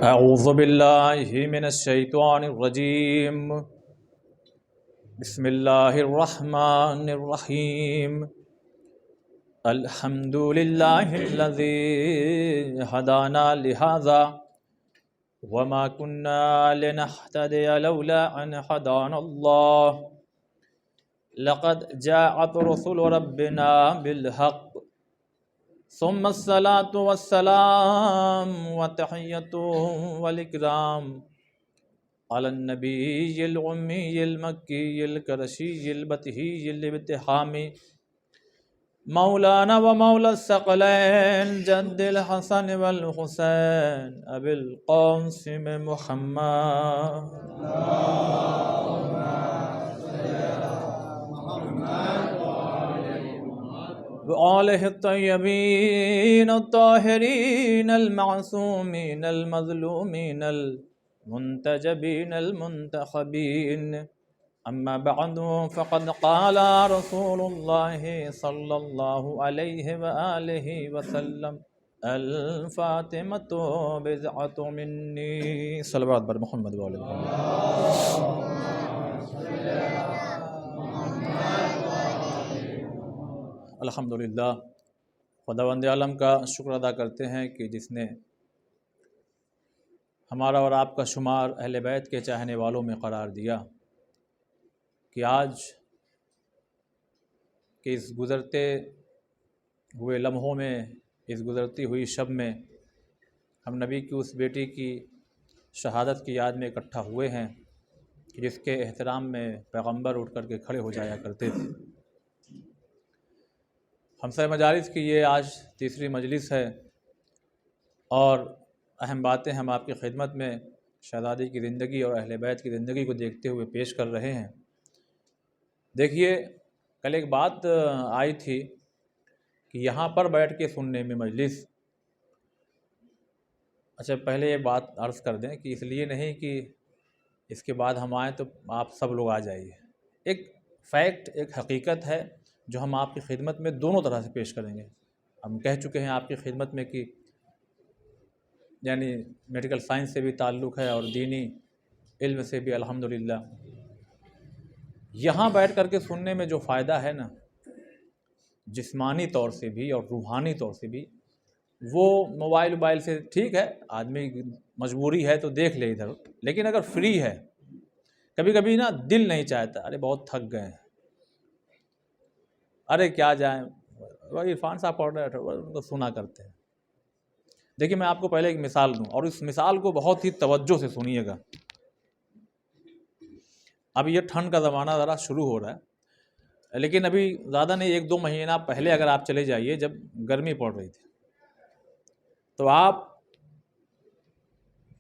اعوذ باللہ من الشیطان الرجیم بسم اللہ الرحمن الرحیم الحمد للہ الذی ہدانا لہذا وما كنا لنهتدي لولا ان هدانا اللہ لقد جاءت رسل ربنا بالحق ثم الصلاة والسلام والتحية والإكرام على النبي الأمي المكي القرشي البتهي الابتهامي مولانا ومولى الثقلين جد الحسن والحسين أبي القاسم محمد وآلہ الطیبین الطاہرین المعصومین المظلومین المنتجبین المنتخبین اما بعد فقد قال رسول اللہ صلی اللہ علیہ وآلہ وسلم الفاطمۃ بضعۃ منی صلوات بر محمد وآلہ محمد۔ الحمدللہ، خداوند عالم کا شکر ادا کرتے ہیں کہ جس نے ہمارا اور آپ کا شمار اہل بیت کے چاہنے والوں میں قرار دیا کہ آج کے اس گزرتے ہوئے لمحوں میں، اس گزرتی ہوئی شب میں ہم نبی کی اس بیٹی کی شہادت کی یاد میں اکٹھا ہوئے ہیں کہ جس کے احترام میں پیغمبر اٹھ کر کے کھڑے ہو جایا کرتے تھے۔ ہمسائے مجالس کی یہ آج تیسری مجلس ہے اور اہم باتیں ہم آپ کی خدمت میں شہزادی کی زندگی اور اہل بیت کی زندگی کو دیکھتے ہوئے پیش کر رہے ہیں۔ دیکھیے، کل ایک بات آئی تھی کہ یہاں پر بیٹھ کے سننے میں مجلس، اچھا پہلے یہ بات عرض کر دیں کہ اس لیے نہیں کہ اس کے بعد ہم آئیں تو آپ سب لوگ آ جائیے، ایک فیکٹ، ایک حقیقت ہے جو ہم آپ کی خدمت میں دونوں طرح سے پیش کریں گے۔ ہم کہہ چکے ہیں آپ کی خدمت میں کہ یعنی میڈیکل سائنس سے بھی تعلق ہے اور دینی علم سے بھی الحمدللہ۔ یہاں بیٹھ کر کے سننے میں جو فائدہ ہے نا، جسمانی طور سے بھی اور روحانی طور سے بھی، وہ موبائل سے ٹھیک ہے، آدمی مجبوری ہے تو دیکھ لے ادھر، لیکن اگر فری ہے، کبھی کبھی نا دل نہیں چاہتا، ارے بہت تھک گئے ہیں، ارے کیا جائیں، وہی عرفان صاحب پڑھ رہے تھے ان کو سنا کرتے ہیں۔ دیکھیے میں آپ کو پہلے ایک مثال دوں اور اس مثال کو بہت ہی توجہ سے سنیے گا۔ اب یہ ٹھنڈ کا زمانہ ذرا شروع ہو رہا ہے، لیکن ابھی زیادہ نہیں، 1-2 مہینہ پہلے اگر آپ چلے جائیے جب گرمی پڑ رہی تھی، تو آپ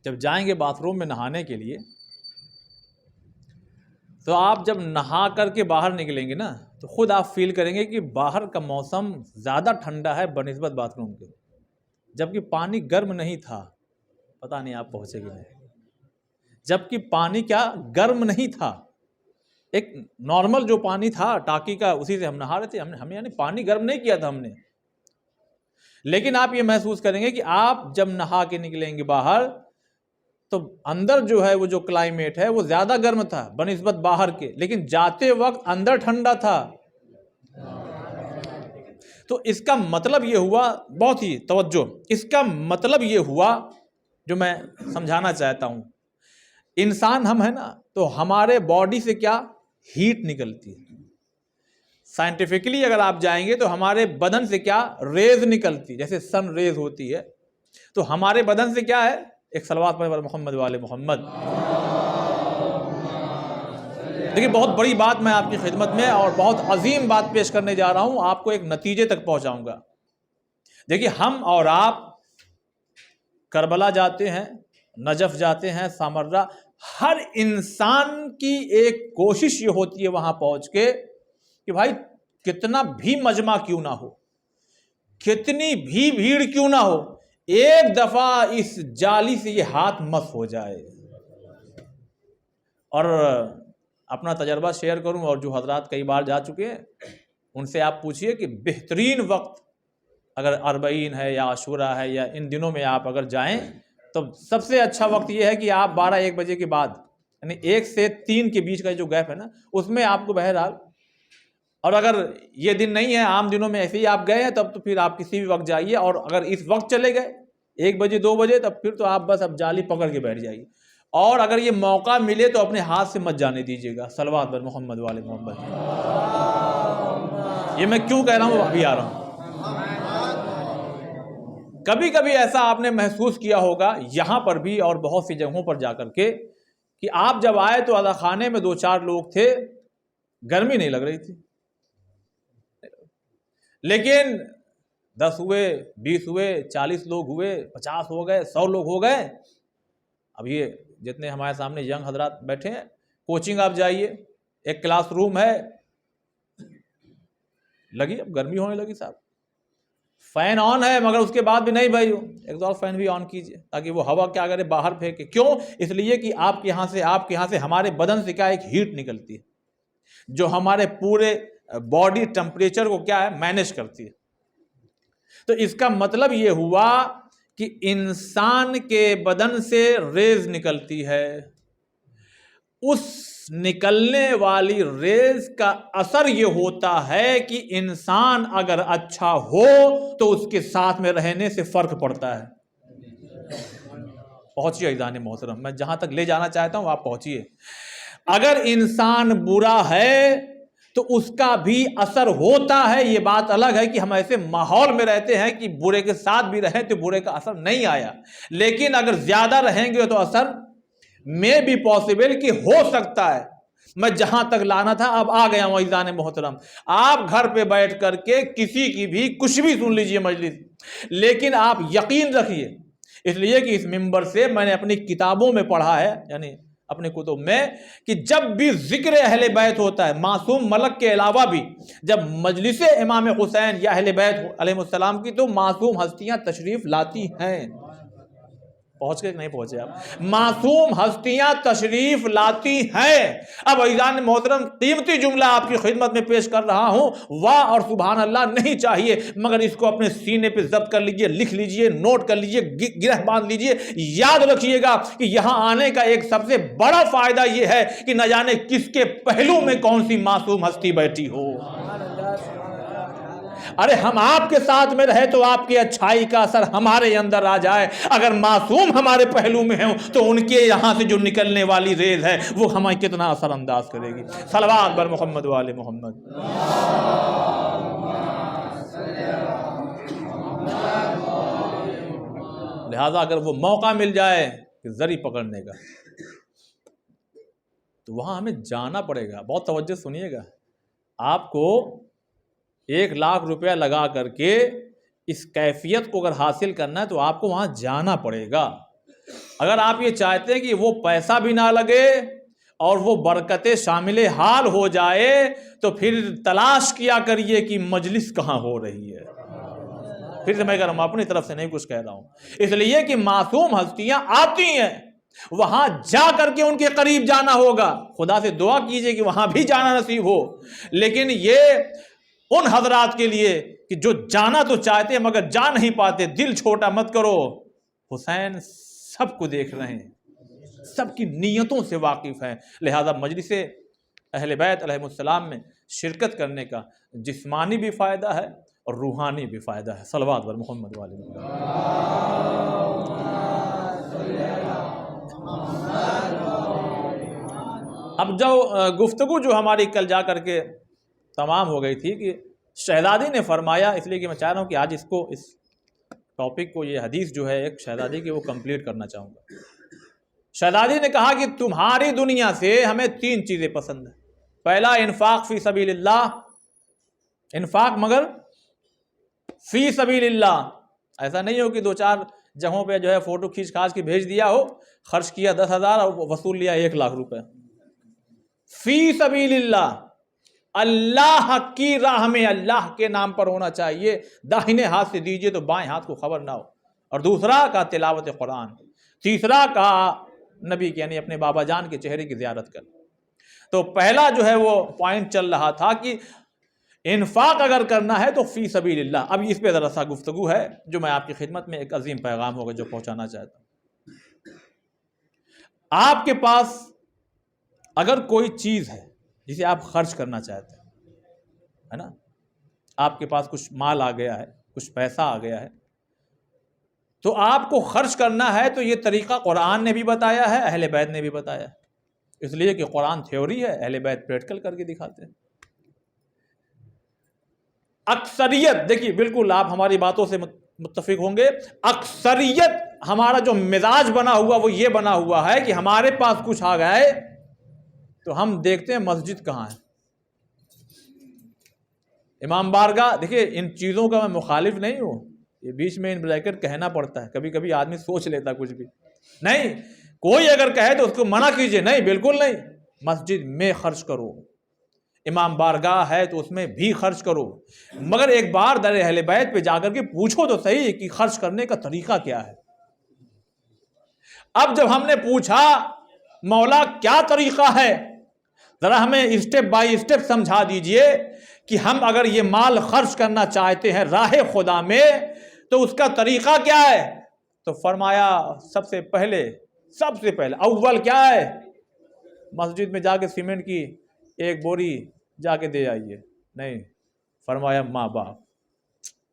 جب جائیں گے باتھ روم میں نہانے کے لیے، تو آپ جب نہا کر کے باہر نکلیں گے نا تو خود آپ فیل کریں گے کہ باہر کا موسم زیادہ ٹھنڈا ہے بنسبت باتھ روم کے، جبکہ پانی گرم نہیں تھا۔ پتہ نہیں آپ پہنچے کہ نہیں، جبکہ پانی کیا گرم نہیں تھا، ایک نارمل جو پانی تھا ٹاکی کا اسی سے ہم نہا رہے تھے، ہم یعنی پانی گرم نہیں کیا تھا ہم نے۔ لیکن آپ یہ محسوس کریں گے کہ آپ جب نہا کے نکلیں گے باہر تو اندر جو ہے وہ جو کلائمیٹ ہے وہ زیادہ گرم تھا بنسبت باہر کے، لیکن جاتے وقت اندر ٹھنڈا تھا۔ تو اس کا مطلب یہ ہوا، بہت ہی توجہ، اس کا مطلب یہ ہوا جو میں سمجھانا چاہتا ہوں، انسان ہم ہیں نا تو ہمارے باڈی سے کیا ہیٹ نکلتی ہے، سائنٹیفکلی اگر آپ جائیں گے تو ہمارے بدن سے کیا ریز نکلتی، جیسے سن ریز ہوتی ہے، تو ہمارے بدن سے کیا ہے، ایک صلوات پر محمد والے محمد۔ دیکھیے بہت بڑی بات میں آپ کی خدمت میں اور بہت عظیم بات پیش کرنے جا رہا ہوں، آپ کو ایک نتیجے تک پہنچاؤں گا۔ دیکھیے ہم اور آپ کربلا جاتے ہیں، نجف جاتے ہیں، سامرہ، ہر انسان کی ایک کوشش یہ ہوتی ہے وہاں پہنچ کے کہ بھائی کتنا بھی مجمع کیوں نہ ہو، کتنی بھی بھیڑ کیوں نہ ہو، ایک دفعہ اس جالی سے یہ ہاتھ مس ہو جائے۔ اور اپنا تجربہ شیئر کروں، اور جو حضرات کئی بار جا چکے ہیں ان سے آپ پوچھئے کہ بہترین وقت اگر 40 ہے یا عاشورہ ہے یا ان دنوں میں آپ اگر جائیں تو سب سے اچھا وقت یہ ہے کہ آپ 12-1 بجے کے بعد، یعنی 1 سے 3 کے بیچ کا جو گیپ ہے نا، اس میں آپ کو بہرحال، اور اگر یہ دن نہیں ہے، عام دنوں میں ایسے ہی آپ گئے ہیں، تب تو پھر آپ کسی بھی وقت جائیے، اور اگر اس وقت چلے گئے 1 بجے 2 بجے، تب پھر تو آپ بس اب جالی پکڑ کے بیٹھ جائیے، اور اگر یہ موقع ملے تو اپنے ہاتھ سے مت جانے دیجیے گا۔ صلوات بر محمد والے محمد۔ یہ میں کیوں کہہ رہا ہوں، ابھی آ رہا ہوں۔ کبھی کبھی ایسا آپ نے محسوس کیا ہوگا یہاں پر بھی اور بہت سی جگہوں پر جا کر کے، کہ آپ جب آئے تو اذا خانے میں 2-4 لوگ تھے، گرمی نہیں لگ رہی تھی، لیکن 10 ہوئے، 20 ہوئے، 40 لوگ ہوئے، 50 ہو گئے، 100 لوگ ہو گئے۔ اب یہ جتنے ہمارے سامنے ینگ حضرات بیٹھے ہیں، کوچنگ آپ جائیے، ایک کلاس روم ہے، لگی اب گرمی ہونے لگی صاحب، فین آن ہے، مگر اس کے بعد بھی نہیں بھائی، ایگزاسٹ فین بھی آن کیجئے تاکہ وہ ہوا کیا کرے، باہر پھینکے۔ کیوں؟ اس لیے کہ آپ کے یہاں سے ہمارے بدن سے کیا ایک ہیٹ نکلتی ہے جو ہمارے پورے باڈی ٹمپریچر کو کیا ہے، مینج کرتی ہے۔ تو اس کا مطلب یہ ہوا کہ انسان کے بدن سے ریز نکلتی ہے، اس نکلنے والی ریز کا اثر یہ ہوتا ہے کہ انسان اگر اچھا ہو تو اس کے ساتھ میں رہنے سے فرق پڑتا ہے۔ پہنچیے عزیزان محترم، میں جہاں تک لے جانا چاہتا ہوں آپ پہنچیے۔ اگر انسان برا ہے تو اس کا بھی اثر ہوتا ہے، یہ بات الگ ہے کہ ہم ایسے ماحول میں رہتے ہیں کہ برے کے ساتھ بھی رہیں تو برے کا اثر نہیں آیا، لیکن اگر زیادہ رہیں گے تو اثر میں بھی پاسبل کہ ہو سکتا ہے۔ میں جہاں تک لانا تھا اب آ گیا ہوں عزیزان محترم۔ آپ گھر پہ بیٹھ کر کے کسی کی بھی کچھ بھی سن لیجئے مجلس، لیکن آپ یقین رکھیے، اس لیے کہ اس منبر سے میں نے اپنی کتابوں میں پڑھا ہے، یعنی اپنے کتب میں، کہ جب بھی ذکر اہل بیت ہوتا ہے، معصوم ملک کے علاوہ بھی جب مجلس امام حسین یا اہل بیت علیہ السلام کی، تو معصوم ہستیاں تشریف لاتی ہیں۔ پہنچ کے نہیں پہنچے آپ؟ معصوم ہستیاں تشریف لاتی ہیں۔ اب عزیزان محترم، قیمتی جملہ آپ کی خدمت میں پیش کر رہا ہوں، واہ اور سبحان اللہ نہیں چاہیے، مگر اس کو اپنے سینے پہ ضبط کر لیجئے، لکھ لیجئے، نوٹ کر لیجئے، گرہ باندھ لیجئے، یاد رکھیے گا کہ یہاں آنے کا ایک سب سے بڑا فائدہ یہ ہے کہ نہ جانے کس کے پہلو میں کون سی معصوم ہستی بیٹھی ہو۔ ارے ہم آپ کے ساتھ میں رہے تو آپ کی اچھائی کا اثر ہمارے اندر آ جائے، اگر معصوم ہمارے پہلو میں ہیں تو ان کے یہاں سے جو نکلنے والی ریز ہے وہ ہمیں کتنا اثر انداز کرے گی۔ صلوات بر محمد والے محمد۔ لہذا اگر وہ موقع مل جائے کہ زری پکڑنے کا تو وہاں ہمیں جانا پڑے گا۔ بہت توجہ سنیے گا، آپ کو 1 لاکھ روپیہ لگا کر کے اس کیفیت کو اگر حاصل کرنا ہے تو آپ کو وہاں جانا پڑے گا۔ اگر آپ یہ چاہتے ہیں کہ وہ پیسہ بھی نہ لگے اور وہ برکتیں شامل حال ہو جائے تو پھر تلاش کیا کریے کہ مجلس کہاں ہو رہی ہے۔ پھر سے میں کہہ رہا ہوں، اپنی طرف سے نہیں کچھ کہہ رہا ہوں، اس لیے کہ معصوم ہستیاں آتی ہیں، وہاں جا کر کے ان کے قریب جانا ہوگا۔ خدا سے دعا کیجئے کہ وہاں بھی جانا نصیب ہو، لیکن یہ ان حضرات کے لیے کہ جو جانا تو چاہتے ہیں مگر جا نہیں پاتے، دل چھوٹا مت کرو، حسین سب کو دیکھ رہے ہیں، سب کی نیتوں سے واقف ہیں، لہذا مجلس اہل بیت علیہ السلام میں شرکت کرنے کا جسمانی بھی فائدہ ہے اور روحانی بھی فائدہ ہے۔ صلوات بر محمد والے محمد۔ اب جو گفتگو جو ہماری کل جا کر کے تمام ہو گئی تھی کہ شہزادی نے فرمایا، اس لیے کہ میں چاہ رہا ہوں کہ آج اس ٹاپک کو، یہ حدیث جو ہے ایک شہزادی کی، وہ کمپلیٹ کرنا چاہوں گا۔ شہزادی نے کہا کہ تمہاری دنیا سے ہمیں 3 چیزیں پسند ہیں۔ پہلا، انفاق فی سبیل اللہ، انفاق مگر فی سبیل اللہ، ایسا نہیں ہو کہ 2-4 جگہوں پہ جو ہے فوٹو کھینچ کھاچ کے بھیج دیا ہو، خرچ کیا 10,000 اور وصول لیا 1 لاکھ روپے۔ فی سبیل اللہ، اللہ کی راہ میں، اللہ کے نام پر ہونا چاہیے، داہنے ہاتھ سے دیجئے تو بائیں ہاتھ کو خبر نہ ہو۔ اور دوسرا کا تلاوت قرآن، تیسرا کا نبی کے یعنی اپنے بابا جان کے چہرے کی زیارت کر۔ تو پہلا جو ہے وہ پوائنٹ چل رہا تھا کہ انفاق اگر کرنا ہے تو فی سبیل اللہ۔ اب اس پہ ذرا سا گفتگو ہے جو میں آپ کی خدمت میں ایک عظیم پیغام ہوگا جو پہنچانا چاہتا ہوں۔ آپ کے پاس اگر کوئی چیز ہے جسے آپ خرچ کرنا چاہتے ہیں، ہے نا، آپ کے پاس کچھ مال آ گیا ہے، کچھ پیسہ آ گیا ہے، تو آپ کو خرچ کرنا ہے، تو یہ طریقہ قرآن نے بھی بتایا ہے، اہل بیت نے بھی بتایا ہے، اس لیے کہ قرآن تھیوری ہے، اہل بیت پریکٹیکل کر کے دکھاتے ہیں۔ اکثریت، دیکھیے بالکل آپ ہماری باتوں سے متفق ہوں گے، اکثریت ہمارا جو مزاج بنا ہوا وہ یہ بنا ہوا ہے کہ ہمارے پاس کچھ آ گئے تو ہم دیکھتے ہیں مسجد کہاں ہے، امام بارگاہ۔ دیکھیے ان چیزوں کا میں مخالف نہیں ہوں، یہ بیچ میں ان بریکٹ کہنا پڑتا ہے، کبھی کبھی آدمی سوچ لیتا کچھ بھی نہیں، کوئی اگر کہے تو اس کو منع کیجئے، نہیں بالکل نہیں، مسجد میں خرچ کرو، امام بارگاہ ہے تو اس میں بھی خرچ کرو، مگر ایک بار در اہل بیت پہ جا کر کے پوچھو تو صحیح کہ خرچ کرنے کا طریقہ کیا ہے۔ اب جب ہم نے پوچھا مولا کیا طریقہ ہے، ذرا ہمیں اسٹیپ بائی اسٹیپ سمجھا دیجئے کہ ہم اگر یہ مال خرچ کرنا چاہتے ہیں راہ خدا میں تو اس کا طریقہ کیا ہے، تو فرمایا سب سے پہلے اول کیا ہے، مسجد میں جا کے سیمنٹ کی ایک بوری جا کے دے آئیے، نہیں، فرمایا ماں باپ۔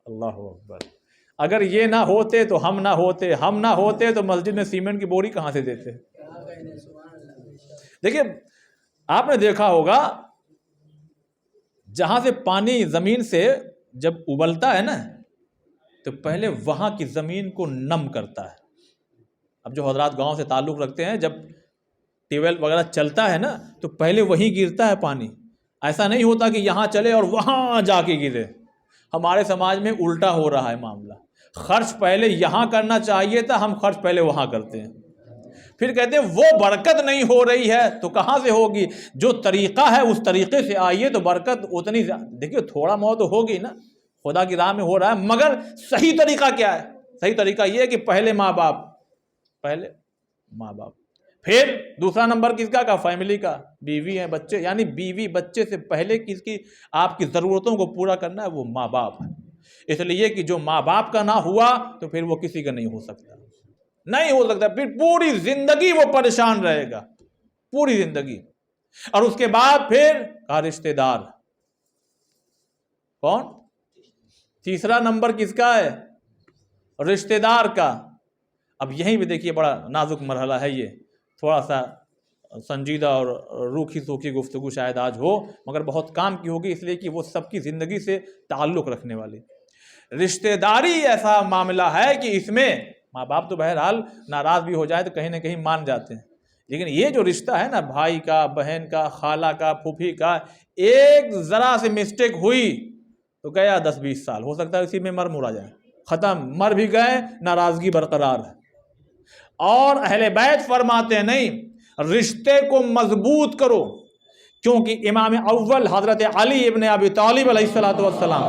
اللہ اکبر، اگر یہ نہ ہوتے تو ہم نہ ہوتے تو مسجد میں سیمنٹ کی بوری کہاں سے دیتے۔ دیکھیے آپ نے دیکھا ہوگا جہاں سے پانی زمین سے جب ابلتا ہے نا تو پہلے وہاں کی زمین کو نم کرتا ہے۔ اب جو حضرات گاؤں سے تعلق رکھتے ہیں، جب ٹیوب ویل وغیرہ چلتا ہے نا تو پہلے وہیں گرتا ہے پانی، ایسا نہیں ہوتا کہ یہاں چلے اور وہاں جا کے گرے۔ ہمارے سماج میں الٹا ہو رہا ہے معاملہ، خرچ پہلے یہاں کرنا چاہیے تھا، ہم خرچ پہلے وہاں کرتے ہیں، پھر کہتے ہیں وہ برکت نہیں ہو رہی ہے تو کہاں سے ہوگی، جو طریقہ ہے اس طریقے سے آئیے تو برکت اتنی دیکھیے تھوڑا بہت تو ہوگی نا، خدا کی راہ میں ہو رہا ہے، مگر صحیح طریقہ کیا ہے؟ صحیح طریقہ یہ ہے کہ پہلے ماں باپ، پھر دوسرا نمبر کس کا فیملی کا، بیوی ہیں بچے، یعنی بیوی بچے سے پہلے کس کی آپ کی ضرورتوں کو پورا کرنا ہے، وہ ماں باپ ہے۔ اس لیے کہ جو ماں باپ کا نہ ہوا تو پھر وہ کسی کا نہیں ہو سکتا، پھر پوری زندگی وہ پریشان رہے گا، پوری زندگی۔ اور اس کے بعد پھر رشتہ دار، کون؟ تیسرا نمبر کس کا ہے؟ رشتہ دار کا۔ اب یہیں بھی دیکھیے بڑا نازک مرحلہ ہے، یہ تھوڑا سا سنجیدہ اور روکھی سوکھی گفتگو شاید آج ہو، مگر بہت کام کی ہوگی، اس لیے کہ وہ سب کی زندگی سے تعلق رکھنے والی۔ رشتہ داری ایسا معاملہ ہے کہ اس میں ماں باپ تو بہرحال ناراض بھی ہو جائے تو کہیں نہ کہیں مان جاتے ہیں، لیکن یہ جو رشتہ ہے نا بھائی کا، بہن کا، خالہ کا، پھوپھی کا، ایک ذرا سے مسٹیک ہوئی تو گیا 10-20 سال، ہو سکتا ہے اسی میں مر مرا جائے، ختم، مر بھی گئے، ناراضگی برقرار ہے۔ اور اہل بیت فرماتے ہیں نہیں، رشتے کو مضبوط کرو، کیونکہ امام اول حضرت علی ابن ابی طالب علیہ السلام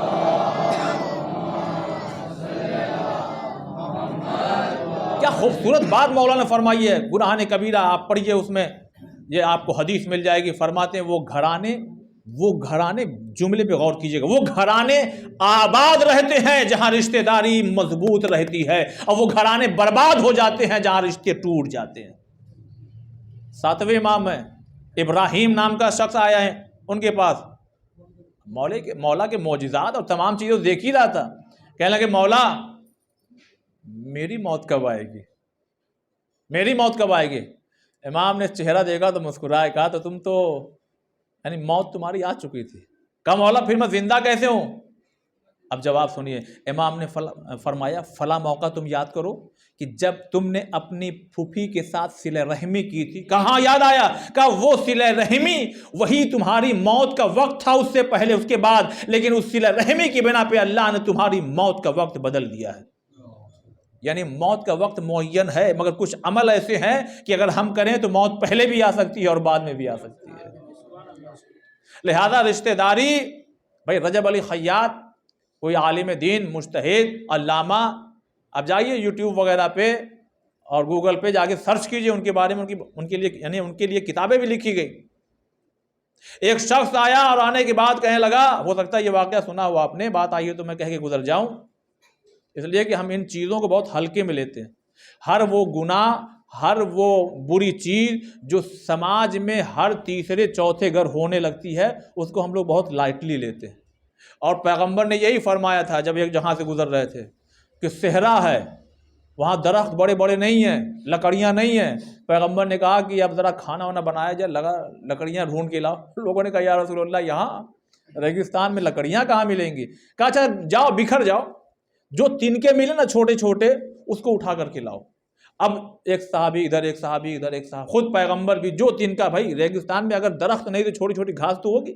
کیا خوبصورت بات مولانا فرمائی ہے، گناہ کبیرہ آپ پڑھیے، اس میں یہ آپ کو حدیث مل جائے گی، فرماتے ہیں وہ گھرانے جملے پہ غور کیجئے گا، وہ گھرانے آباد رہتے ہیں جہاں رشتہ داری مضبوط رہتی ہے، اور وہ گھرانے برباد ہو جاتے ہیں جہاں رشتے ٹوٹ جاتے ہیں۔ 7ویں امام ہے، ابراہیم نام کا شخص آیا ہے ان کے پاس، مولا کے معجزات اور تمام چیزیں دیکھ ہی رہا تھا، کہنے لگے مولا میری موت کب آئے گی؟ امام نے چہرہ دیکھا تو مسکرائے، کہا تو تم تو یعنی موت تمہاری آ چکی تھی، کہا مولا پھر میں زندہ کیسے ہوں؟ اب جواب سنیے، امام نے فرمایا فلاں موقع تم یاد کرو کہ جب تم نے اپنی پھوپھی کے ساتھ صلہ رحمی کی تھی، کہاں یاد آیا؟ کہا وہ صلہ رحمی وہی تمہاری موت کا وقت تھا، اس سے پہلے اس کے بعد، لیکن اس صلہ رحمی کی بنا پہ اللہ نے تمہاری موت کا وقت بدل دیا ہے۔ یعنی موت کا وقت معین ہے، مگر کچھ عمل ایسے ہیں کہ اگر ہم کریں تو موت پہلے بھی آ سکتی ہے اور بعد میں بھی آ سکتی ہے۔ لہذا رشتہ داری، بھائی رجب علی خیاط کوئی عالم دین، مجتہد، علامہ، اب جائیے یوٹیوب وغیرہ پہ اور گوگل پہ جا کے سرچ کیجئے ان کے بارے میں، ان کے لیے کتابیں بھی لکھی گئی۔ ایک شخص آیا اور آنے کے بعد کہنے لگا، ہو سکتا ہے یہ واقعہ سنا ہوا آپ نے، بات آئی ہے تو میں کہہ کے گزر جاؤں، اس لیے کہ ہم ان چیزوں کو بہت ہلکے میں لیتے ہیں۔ ہر وہ گناہ ہر وہ بری چیز جو سماج میں ہر تیسرے چوتھے گھر ہونے لگتی ہے اس کو ہم لوگ بہت لائٹلی لیتے ہیں. اور پیغمبر نے یہی فرمایا تھا جب ایک جہاں سے گزر رہے تھے کہ صحرا ہے، وہاں درخت بڑے بڑے نہیں ہیں، لکڑیاں نہیں ہیں. پیغمبر نے کہا کہ اب ذرا کھانا وانا بنایا جائے، لگا لکڑیاں ڈھونڈ کے لاؤ. لوگوں نے کہا یا رسول اللہ یہاں ریگستان میں لکڑیاں کہاں ملیں گی؟ کہا اچھا جاؤ بکھر جاؤ، جو تنکے ملے نا چھوٹے چھوٹے اس کو اٹھا کر کے لاؤ. اب ایک صحابی ادھر، ایک صحابی ادھر، ایک صحابی، خود پیغمبر بھی جو تنکا، بھائی ریگستان میں اگر درخت نہیں تو چھوٹی چھوٹی گھاس تو ہوگی.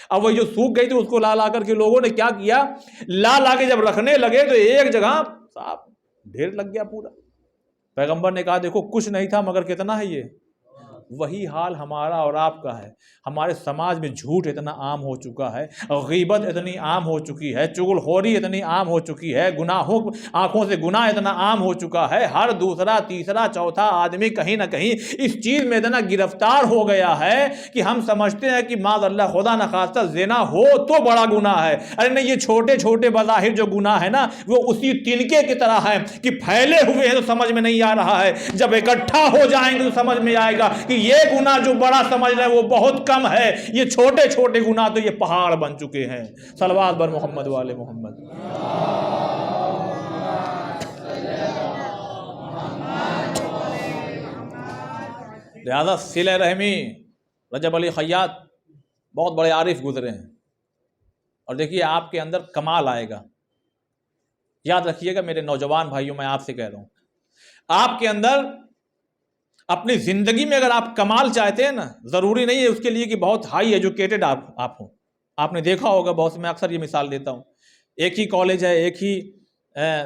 اب وہ جو سوکھ گئی تھی اس کو لا لا کر کے لوگوں نے کیا کیا، لا کے جب رکھنے لگے تو ایک جگہ صاحب ڈھیر لگ گیا پورا. پیغمبر نے کہا دیکھو کچھ نہیں تھا مگر کتنا ہے یہ. وہی حال ہمارا اور آپ کا ہے. ہمارے سماج میں جھوٹ اتنا عام ہو چکا ہے، غیبت اتنی عام ہو چکی ہے، چغل خوری اتنی عام ہو چکی ہے، گناہوں آنکھوں سے گناہ اتنا عام ہو چکا ہے. ہر دوسرا تیسرا چوتھا آدمی کہیں نہ کہیں اس چیز میں اتنا گرفتار ہو گیا ہے کہ ہم سمجھتے ہیں کہ معاذ اللہ خدا نخواستہ زنا ہو تو بڑا گناہ ہے. ارے نہیں، یہ چھوٹے چھوٹے بظاہر جو گناہ ہے نا وہ اسی تنکے کی طرح ہے کہ پھیلے ہوئے ہیں تو سمجھ میں نہیں آ رہا ہے، جب اکٹھا ہو جائیں گے تو سمجھ میں آئے گا کہ یہ گناہ جو بڑا سمجھ رہے ہیں وہ بہت کم ہے، یہ چھوٹے چھوٹے گناہ تو یہ پہاڑ بن چکے ہیں. صلوات بر محمد والے محمد. لہذا صلہ رحمی، رجب علی خیاط بہت بڑے عارف گزرے ہیں، اور دیکھیے آپ کے اندر کمال آئے گا. یاد رکھیے گا میرے نوجوان بھائیوں، میں آپ سے کہہ رہا ہوں، آپ کے اندر اپنی زندگی میں اگر آپ کمال چاہتے ہیں نا، ضروری نہیں ہے اس کے لیے کہ بہت ہائی ایجوکیٹڈ آپ ہوں. آپ نے دیکھا ہوگا بہت سے، میں اکثر یہ مثال دیتا ہوں، ایک ہی کالج ہے، ایک ہی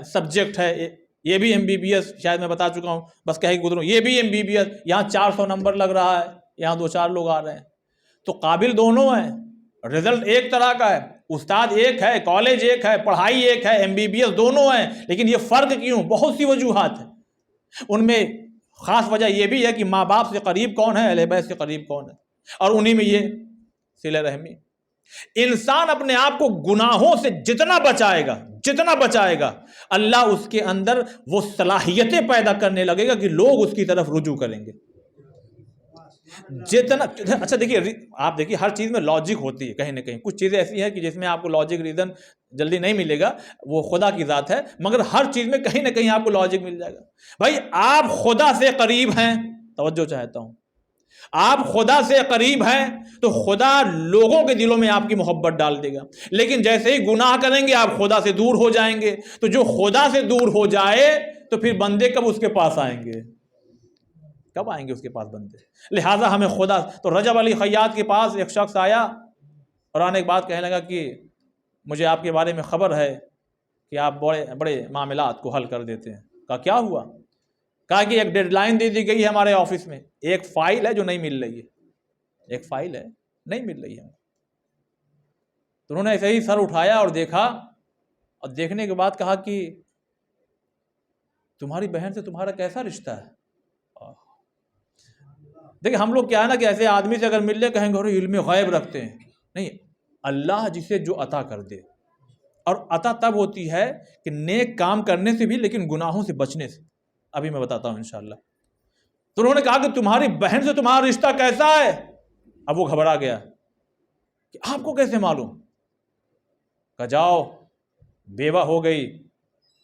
سبجیکٹ ہے، یہ بھی MBBS، شاید میں بتا چکا ہوں، بس کہیں گزروں، یہ بھی MBBS، یہاں 400 نمبر لگ رہا ہے، یہاں 2-4 لوگ آ رہے ہیں، تو قابل دونوں ہیں، رزلٹ ایک طرح کا ہے، استاد ایک ہے، کالج ایک ہے، پڑھائی ایک ہے، MBBS دونوں ہیں، لیکن یہ فرق کیوں؟ بہت سی وجوہات ہیں. ان میں خاص وجہ یہ بھی ہے کہ ماں باپ سے قریب کون ہے، اہل بیت سے قریب کون ہے، اور انہی میں یہ صلہ رحمی. انسان اپنے آپ کو گناہوں سے جتنا بچائے گا اللہ اس کے اندر وہ صلاحیتیں پیدا کرنے لگے گا کہ لوگ اس کی طرف رجوع کریں گے. جتنا اچھا دیکھیے، آپ دیکھیے ہر چیز میں لاجک ہوتی ہے، کہیں نہ کہیں کچھ چیزیں ایسی ہیں کہ جس میں آپ کو لاجک ریزن جلدی نہیں ملے گا، وہ خدا کی ذات ہے، مگر ہر چیز میں کہیں نہ کہیں آپ کو لاجک مل جائے گا. بھائی آپ خدا سے قریب ہیں، توجہ چاہتا ہوں، آپ خدا سے قریب ہیں تو خدا لوگوں کے دلوں میں آپ کی محبت ڈال دے گا. لیکن جیسے ہی گناہ کریں گے آپ خدا سے دور ہو جائیں گے. تو جو خدا سے دور ہو جائے تو پھر بندے کب اس کے پاس آئیں گے؟ کب آئیں گے اس کے پاس بندے؟ لہٰذا ہمیں خدا. تو رجب علی خیاط کے پاس ایک شخص آیا اور آنے ایک بات کہنے لگا کہ مجھے آپ کے بارے میں خبر ہے کہ آپ بڑے بڑے معاملات کو حل کر دیتے ہیں. کہا کیا ہوا؟ کہا کہ ایک ڈیڈ لائن دے دی گئی ہے ہمارے آفس میں، ایک فائل ہے جو نہیں مل رہی ہے، ایک فائل ہے نہیں مل رہی ہے. تو انہوں نے ایسے ہی سر اٹھایا اور دیکھا، اور دیکھنے کے بعد کہا کہ تمہاری بہن سے تمہارا کیسا رشتہ ہے؟ دیکھیں ہم لوگ کیا ہے نا کہ ایسے آدمی سے اگر مل لے کہیں گے علم غیب رکھتے ہیں. نہیں، اللہ جسے جو عطا کر دے، اور عطا تب ہوتی ہے کہ نیک کام کرنے سے بھی لیکن گناہوں سے بچنے سے. ابھی میں بتاتا ہوں انشاءاللہ. تو انہوں نے کہا کہ تمہاری بہن سے تمہارا رشتہ کیسا ہے؟ اب وہ گھبرا گیا کہ آپ کو کیسے معلوم؟ کہا جاؤ، بیوہ ہو گئی،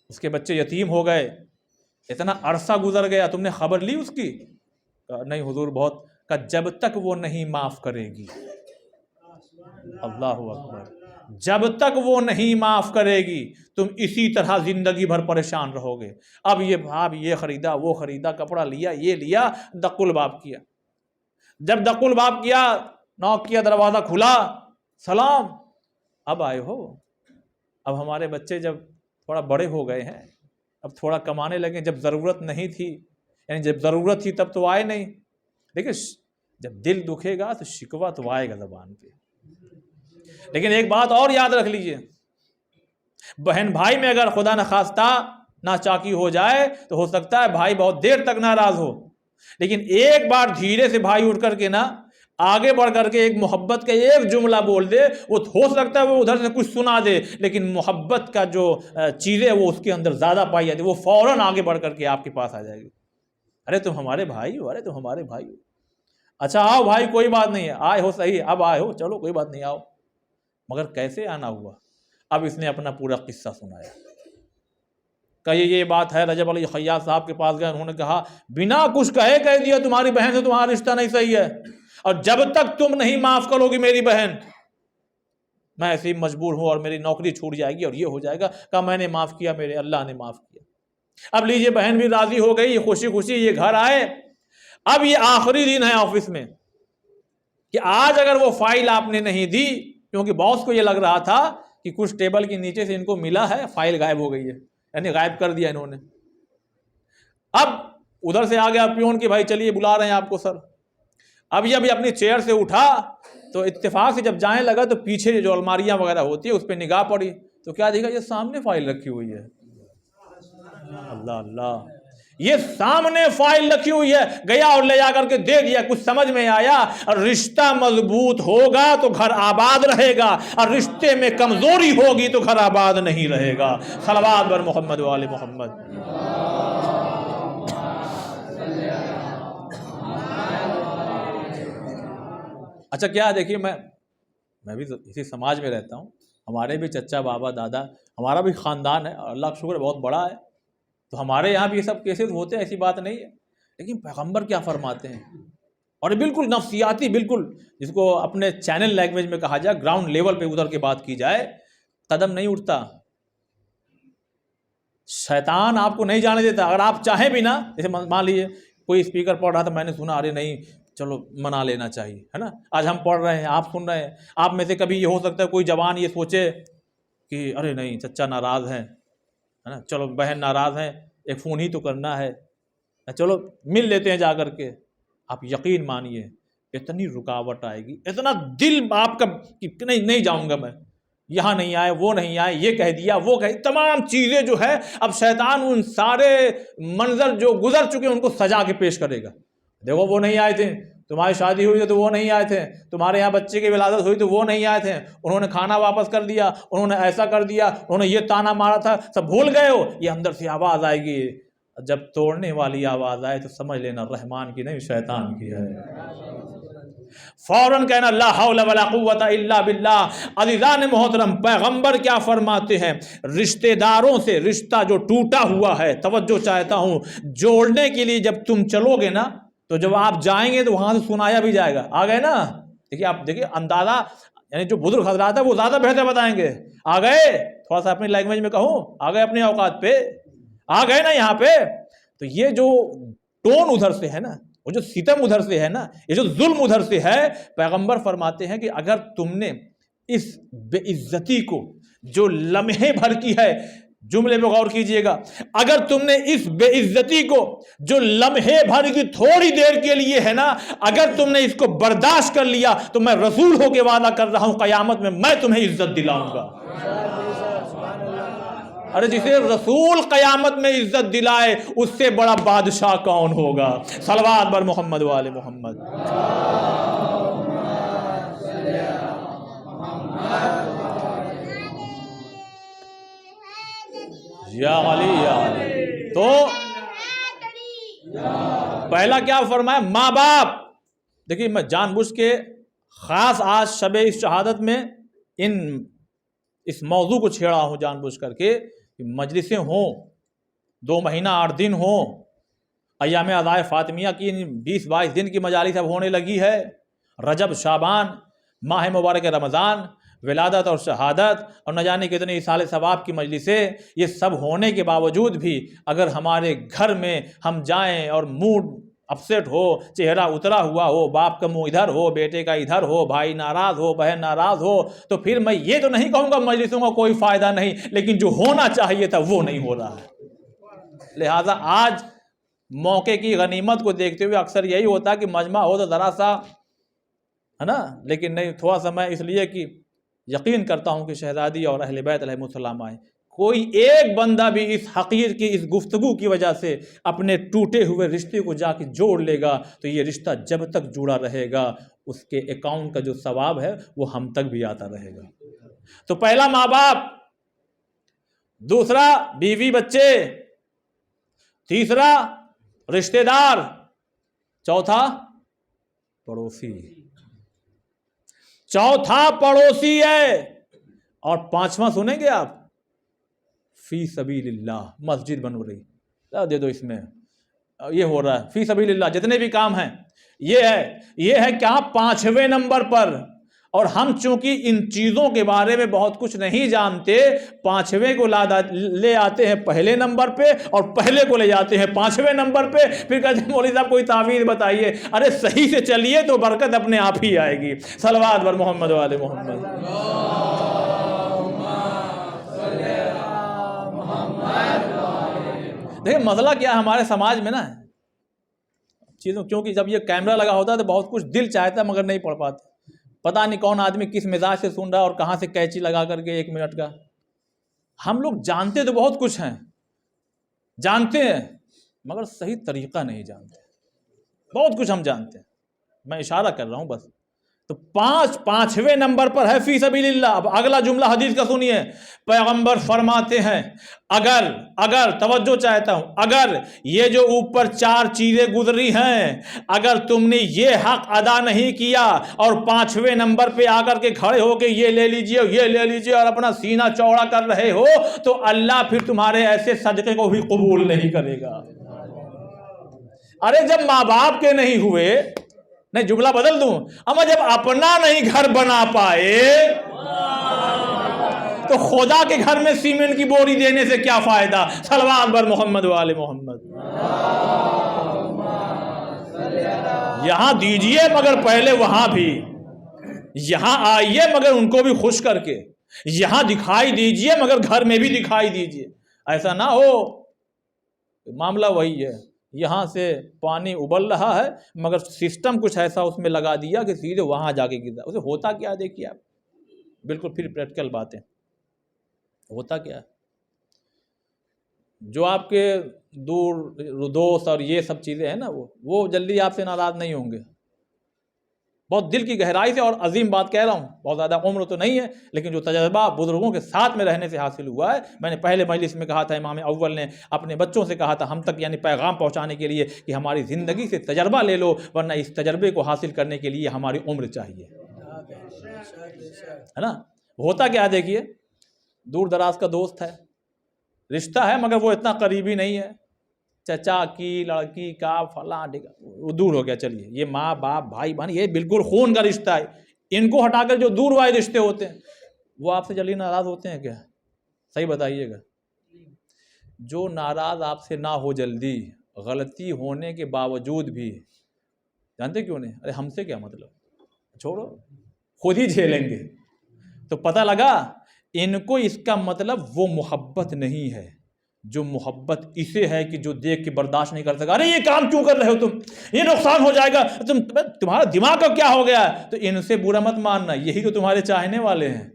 اس کے بچے یتیم ہو گئے، اتنا عرصہ گزر گیا، تم نے خبر لی اس کی؟ کہا نہیں حضور بہت. کہا جب تک وہ نہیں معاف کرے گی، اللہ اکبر، جب تک وہ نہیں معاف کرے گی تم اسی طرح زندگی بھر پریشان رہو گے. اب یہ خریدا، وہ خریدا، کپڑا لیا، یہ لیا، دق الباب کیا. جب دق الباب کیا، نوک کیا، دروازہ کھلا، سلام، اب آئے ہو؟ اب ہمارے بچے جب تھوڑا بڑے ہو گئے ہیں، اب تھوڑا کمانے لگے، جب ضرورت نہیں تھی، یعنی جب ضرورت تھی تب تو آئے نہیں. دیکھیں جب دل دکھے گا تو شکوہ تو آئے گا زبان پہ. لیکن ایک بات اور یاد رکھ لیجئے، بہن بھائی میں اگر خدا نخواستہ ناچاکی ہو جائے تو ہو سکتا ہے بھائی بہت دیر تک ناراض ہو، لیکن ایک بار دھیرے سے بھائی اٹھ کر کے نا آگے بڑھ کر کے ایک محبت کا ایک جملہ بول دے، وہ ہو سکتا ہے وہ ادھر سے کچھ سنا دے، لیکن محبت کا جو چیز ہے وہ اس کے اندر زیادہ پائی جاتی ہے، وہ فوراً آگے بڑھ کر کے آپ کے پاس آ جائے گی. ارے تم ہمارے بھائی ہو، ارے تم ہمارے بھائی ہو، اچھا آؤ بھائی کوئی بات نہیں ہے، آئے ہو صحیح، اب آئے ہو چلو کوئی بات نہیں آؤ. مگر کیسے آنا ہوا؟ اب اس نے اپنا پورا قصہ سنایا کہ یہ بات ہے. رجب علی خیاط صاحب کے پاس گئے، انہوں نے کہا بنا کچھ کہہ دیا تمہاری بہن سے تمہارا رشتہ نہیں صحیح ہے، اور جب تک تم نہیں معاف کرو گی میری بہن، میں ایسے ہی مجبور ہوں اور میری نوکری چھوٹ جائے گی اور یہ ہو جائے گا. کہا میں نے معاف کیا، میرے اللہ نے معاف کیا. اب لیجیے بہن بھی راضی ہو گئی، خوشی خوشی یہ گھر آئے. اب یہ آخری دن ہے آفس میں کہ آج اگر وہ فائل آپ نے نہیں دی، کیونکہ باس کو یہ لگ رہا تھا کہ کچھ ٹیبل کے نیچے سے ان کو ملا ہے، فائل غائب ہو گئی ہے، یعنی غائب کر دیا انہوں نے. اب ادھر سے آ گیا پیون کہ بھائی چلیے بلا رہے ہیں آپ کو سر. اب یہ ابھی اپنی چیئر سے اٹھا تو اتفاق سے جب جانے لگا تو پیچھے جو الماریاں وغیرہ ہوتی ہے اس پہ نگاہ پڑی تو کیا دیکھا؟ یہ سامنے فائل رکھی ہوئی ہے. اللہ اللہ، یہ سامنے فائل رکھی ہوئی ہے. گیا اور لے جا کر کے دے دیا. کچھ سمجھ میں آیا؟ رشتہ مضبوط ہوگا تو گھر آباد رہے گا، اور رشتے میں کمزوری ہوگی تو گھر آباد نہیں رہے گا. صلوات بر محمد و آل محمد. اچھا کیا دیکھیے، میں بھی اسی سماج میں رہتا ہوں، ہمارے بھی چچا بابا دادا، ہمارا بھی خاندان ہے اور اللہ کا شکر بہت بڑا ہے، تو ہمارے یہاں بھی یہ سب کیسز ہوتے ہیں، ایسی بات نہیں ہے. لیکن پیغمبر کیا فرماتے ہیں؟ اور بالکل نفسیاتی، بالکل جس کو اپنے چینل لینگویج میں کہا جائے، گراؤنڈ لیول پہ ادھر کے بات کی جائے، قدم نہیں اٹھتا. شیطان آپ کو نہیں جانے دیتا. اگر آپ چاہیں بھی نا، جیسے مان لیجیے کوئی اسپیکر پڑھ رہا تھا، میں نے سنا، ارے نہیں چلو منا لینا چاہیے، ہے نا. آج ہم پڑھ رہے ہیں، آپ سن رہے ہیں. آپ میں سے کبھی یہ ہو سکتا ہے کوئی جوان یہ سوچے کہ ارے نہیں چچا ناراض ہے نا، چلو بہن ناراض ہیں، ایک فون ہی تو کرنا ہے، چلو مل لیتے ہیں جا کر کے. آپ یقین مانیے اتنی رکاوٹ آئے گی، اتنا دل آپ کا کہ نہیں جاؤں گا میں، یہاں نہیں آئے، وہ نہیں آئے، یہ کہہ دیا، وہ تمام چیزیں جو ہے اب شیطان ان سارے منظر جو گزر چکے ان کو سجا کے پیش کرے گا. دیکھو وہ نہیں آئے تھے، تمہاری شادی ہوئی تو وہ نہیں آئے تھے، تمہارے یہاں بچے کی ولادت ہوئی تو وہ نہیں آئے تھے، انہوں نے کھانا واپس کر دیا، انہوں نے ایسا کر دیا، انہوں نے یہ تانا مارا تھا، سب بھول گئے ہو. یہ اندر سے آواز آئے گی. جب توڑنے والی آواز آئے تو سمجھ لینا رحمان کی نہیں، شیطان کی ہے. فوراً کہنا لا حول ولا قوت الا باللہ. عزیزان محترم، پیغمبر کیا فرماتے ہیں؟ رشتہ داروں سے رشتہ جو ٹوٹا ہوا ہے، توجہ چاہتا ہوں، جوڑنے کے لیے جب تم چلو گے نا تو جب آپ جائیں گے تو وہاں سے سنایا بھی جائے گا. آ گئے نا؟ دیکھیے آپ دیکھیے اندازہ، یعنی جو بزرگ حضرات ہیں وہ زیادہ بہتر بتائیں گے. آ گئے؟ تھوڑا سا اپنی لینگویج میں کہوں، آ گئے اپنے اوقات پہ، آ گئے نا یہاں پہ. تو یہ جو ٹون ادھر سے ہے نا، وہ جو ستم ادھر سے ہے نا، یہ جو ظلم ادھر سے ہے، پیغمبر فرماتے ہیں کہ اگر تم نے اس بے عزتی کو جو لمحے بھر کی ہے، جملے پہ غور کیجئے گا، اگر تم نے اس بے عزتی کو جو لمحے بھر کی تھوڑی دیر کے لیے ہے نا، اگر تم نے اس کو برداشت کر لیا تو میں رسول ہو کے وعدہ کر رہا ہوں قیامت میں تمہیں عزت دلاؤں گا. ارے جسے رسول قیامت میں عزت دلائے اس سے بڑا بادشاہ کون ہوگا؟ صلوات بر محمد و آل محمد. یا علی یا علی. تو پہلا کیا فرمایا؟ ماں باپ. دیکھیے میں جان بوجھ کے خاص آج شب اس شہادت میں اس موضوع کو چھیڑا ہوں جان بوجھ کر کے، مجلسیں ہوں، 2 مہینہ 8 دن ہوں، ایام عزائے فاطمیہ کی 20-22 دن کی مجالس اب ہونے لگی ہے. رجب، شعبان، ماہ مبارک رمضان، ولادت اور شہادت، اور نہ جانے کتنے اصال ثواب کی مجلسیں، یہ سب ہونے کے باوجود بھی اگر ہمارے گھر میں ہم جائیں اور موڈ اپسیٹ ہو، چہرہ اترا ہوا ہو، باپ کا منہ ادھر ہو، بیٹے کا ادھر ہو، بھائی ناراض ہو، بہن ناراض ہو، تو پھر میں یہ تو نہیں کہوں گا مجلسوں کا کوئی فائدہ نہیں، لیکن جو ہونا چاہیے تھا وہ نہیں ہو رہا ہے. لہٰذا آج موقع کی غنیمت کو دیکھتے ہوئے اکثر یہی ہوتا ہے کہ مجمع ہو تو ذرا سا ہے نا، لیکن نہیں، تھوڑا سا میں اس لیے کہ یقین کرتا ہوں کہ شہزادی اور اہل بیت علیہ السلام آئے، کوئی ایک بندہ بھی اس حقیر کی اس گفتگو کی وجہ سے اپنے ٹوٹے ہوئے رشتے کو جا کے جوڑ لے گا تو یہ رشتہ جب تک جڑا رہے گا اس کے اکاؤنٹ کا جو ثواب ہے وہ ہم تک بھی آتا رہے گا. تو پہلا ماں باپ، دوسرا بیوی بچے، تیسرا رشتے دار، چوتھا پڑوسی، چوتھا پڑوسی ہے، اور پانچواں سنیں گے آپ، فی سبیل اللہ، مسجد بن رہی، دے دو اس میں، یہ ہو رہا ہے فی سبیل اللہ، جتنے بھی کام ہیں یہ ہے کیا، پانچویں نمبر پر. اور ہم چونکہ ان چیزوں کے بارے میں بہت کچھ نہیں جانتے، پانچویں کو لے آتے ہیں پہلے نمبر پہ، اور پہلے کو لے جاتے ہیں پانچویں نمبر پہ، پھر کہتے ہیں مولوی صاحب کوئی تعویذ بتائیے. ارے صحیح سے چلیے تو برکت اپنے آپ ہی آئے گی. صلوات بر محمد والے محمد. دیکھیں مسئلہ کیا ہے ہمارے سماج میں نا چیزوں، کیونکہ جب یہ کیمرہ لگا ہوتا ہے تو بہت کچھ دل چاہتا ہے مگر نہیں پڑھ پاتے. پتہ نہیں کون آدمی کس مزاج سے سن رہا ہے اور کہاں سے کیچی لگا کر کے 1 منٹ کا. ہم لوگ جانتے تو بہت کچھ ہیں، جانتے ہیں مگر صحیح طریقہ نہیں جانتے. بہت کچھ ہم جانتے ہیں، میں اشارہ کر رہا ہوں بس. تو پانچویں نمبر پر ہے فی سبیل اللہ. اب اگلا جملہ حدیث کا سنیے، پیغمبر فرماتے ہیں اگر توجہ چاہتا ہوں، اگر یہ جو اوپر 4 چیزیں گزری ہیں، اگر تم نے یہ حق ادا نہیں کیا اور 5ویں نمبر پہ آ کر کے کھڑے ہو کے یہ لے لیجئے اور اپنا سینہ چوڑا کر رہے ہو، تو اللہ پھر تمہارے ایسے صدقے کو بھی قبول نہیں کرے گا. ارے جب ماں باپ کے نہیں ہوئے، نہیں جملہ بدل دوں، اما جب اپنا نہیں گھر بنا پائے تو خدا کے گھر میں سیمنٹ کی بوری دینے سے کیا فائدہ. صلوات بر محمد والے محمد. یہاں دیجئے مگر پہلے وہاں بھی، یہاں آئیے مگر ان کو بھی خوش کر کے، یہاں دکھائی دیجئے مگر گھر میں بھی دکھائی دیجئے. ایسا نہ ہو، معاملہ وہی ہے، یہاں سے پانی ابل رہا ہے مگر سسٹم کچھ ایسا اس میں لگا دیا کہ سیدھے وہاں جا کے گرا. اسے ہوتا کیا دیکھیے آپ، بالکل پھر پریکٹیکل باتیں. ہوتا کیا ہے، جو آپ کے دور دوست اور یہ سب چیزیں ہیں نا، وہ جلدی آپ سے ناراض نہیں ہوں گے. بہت دل کی گہرائی سے اور عظیم بات کہہ رہا ہوں، بہت زیادہ عمر تو نہیں ہے لیکن جو تجربہ بزرگوں کے ساتھ میں رہنے سے حاصل ہوا ہے. میں نے پہلے مجلس میں کہا تھا، امام اول نے اپنے بچوں سے کہا تھا ہم تک یعنی پیغام پہنچانے کے لیے کہ ہماری زندگی سے تجربہ لے لو، ورنہ اس تجربے کو حاصل کرنے کے لیے ہماری عمر چاہیے، ہے نا. ہوتا کیا ہے دیکھیے، دور دراز کا دوست ہے، رشتہ ہے مگر وہ اتنا قریبی نہیں ہے، چچا کی لڑکی کا فلاں وہ دور ہو گیا. چلیے یہ ماں باپ بھائی بہن یہ بالکل خون کا رشتہ ہے، ان کو ہٹا کر جو دور والے رشتے ہوتے ہیں وہ آپ سے جلدی ناراض ہوتے ہیں کیا؟ صحیح بتائیے گا. جو ناراض آپ سے نہ ہو جلدی، غلطی ہونے کے باوجود بھی، جانتے کیوں نہیں؟ ارے ہم سے کیا مطلب، چھوڑو خود ہی جھیلیں گے. تو پتہ لگا ان کو اس کا مطلب وہ محبت نہیں ہے، جو محبت اسے ہے کہ جو دیکھ کے برداشت نہیں کر سکا. ارے یہ کام کیوں کر رہے ہو تم، یہ نقصان ہو جائے گا، تمہارا دماغ کا کیا ہو گیا. تو ان سے برا مت ماننا، یہی تو تمہارے چاہنے والے ہیں.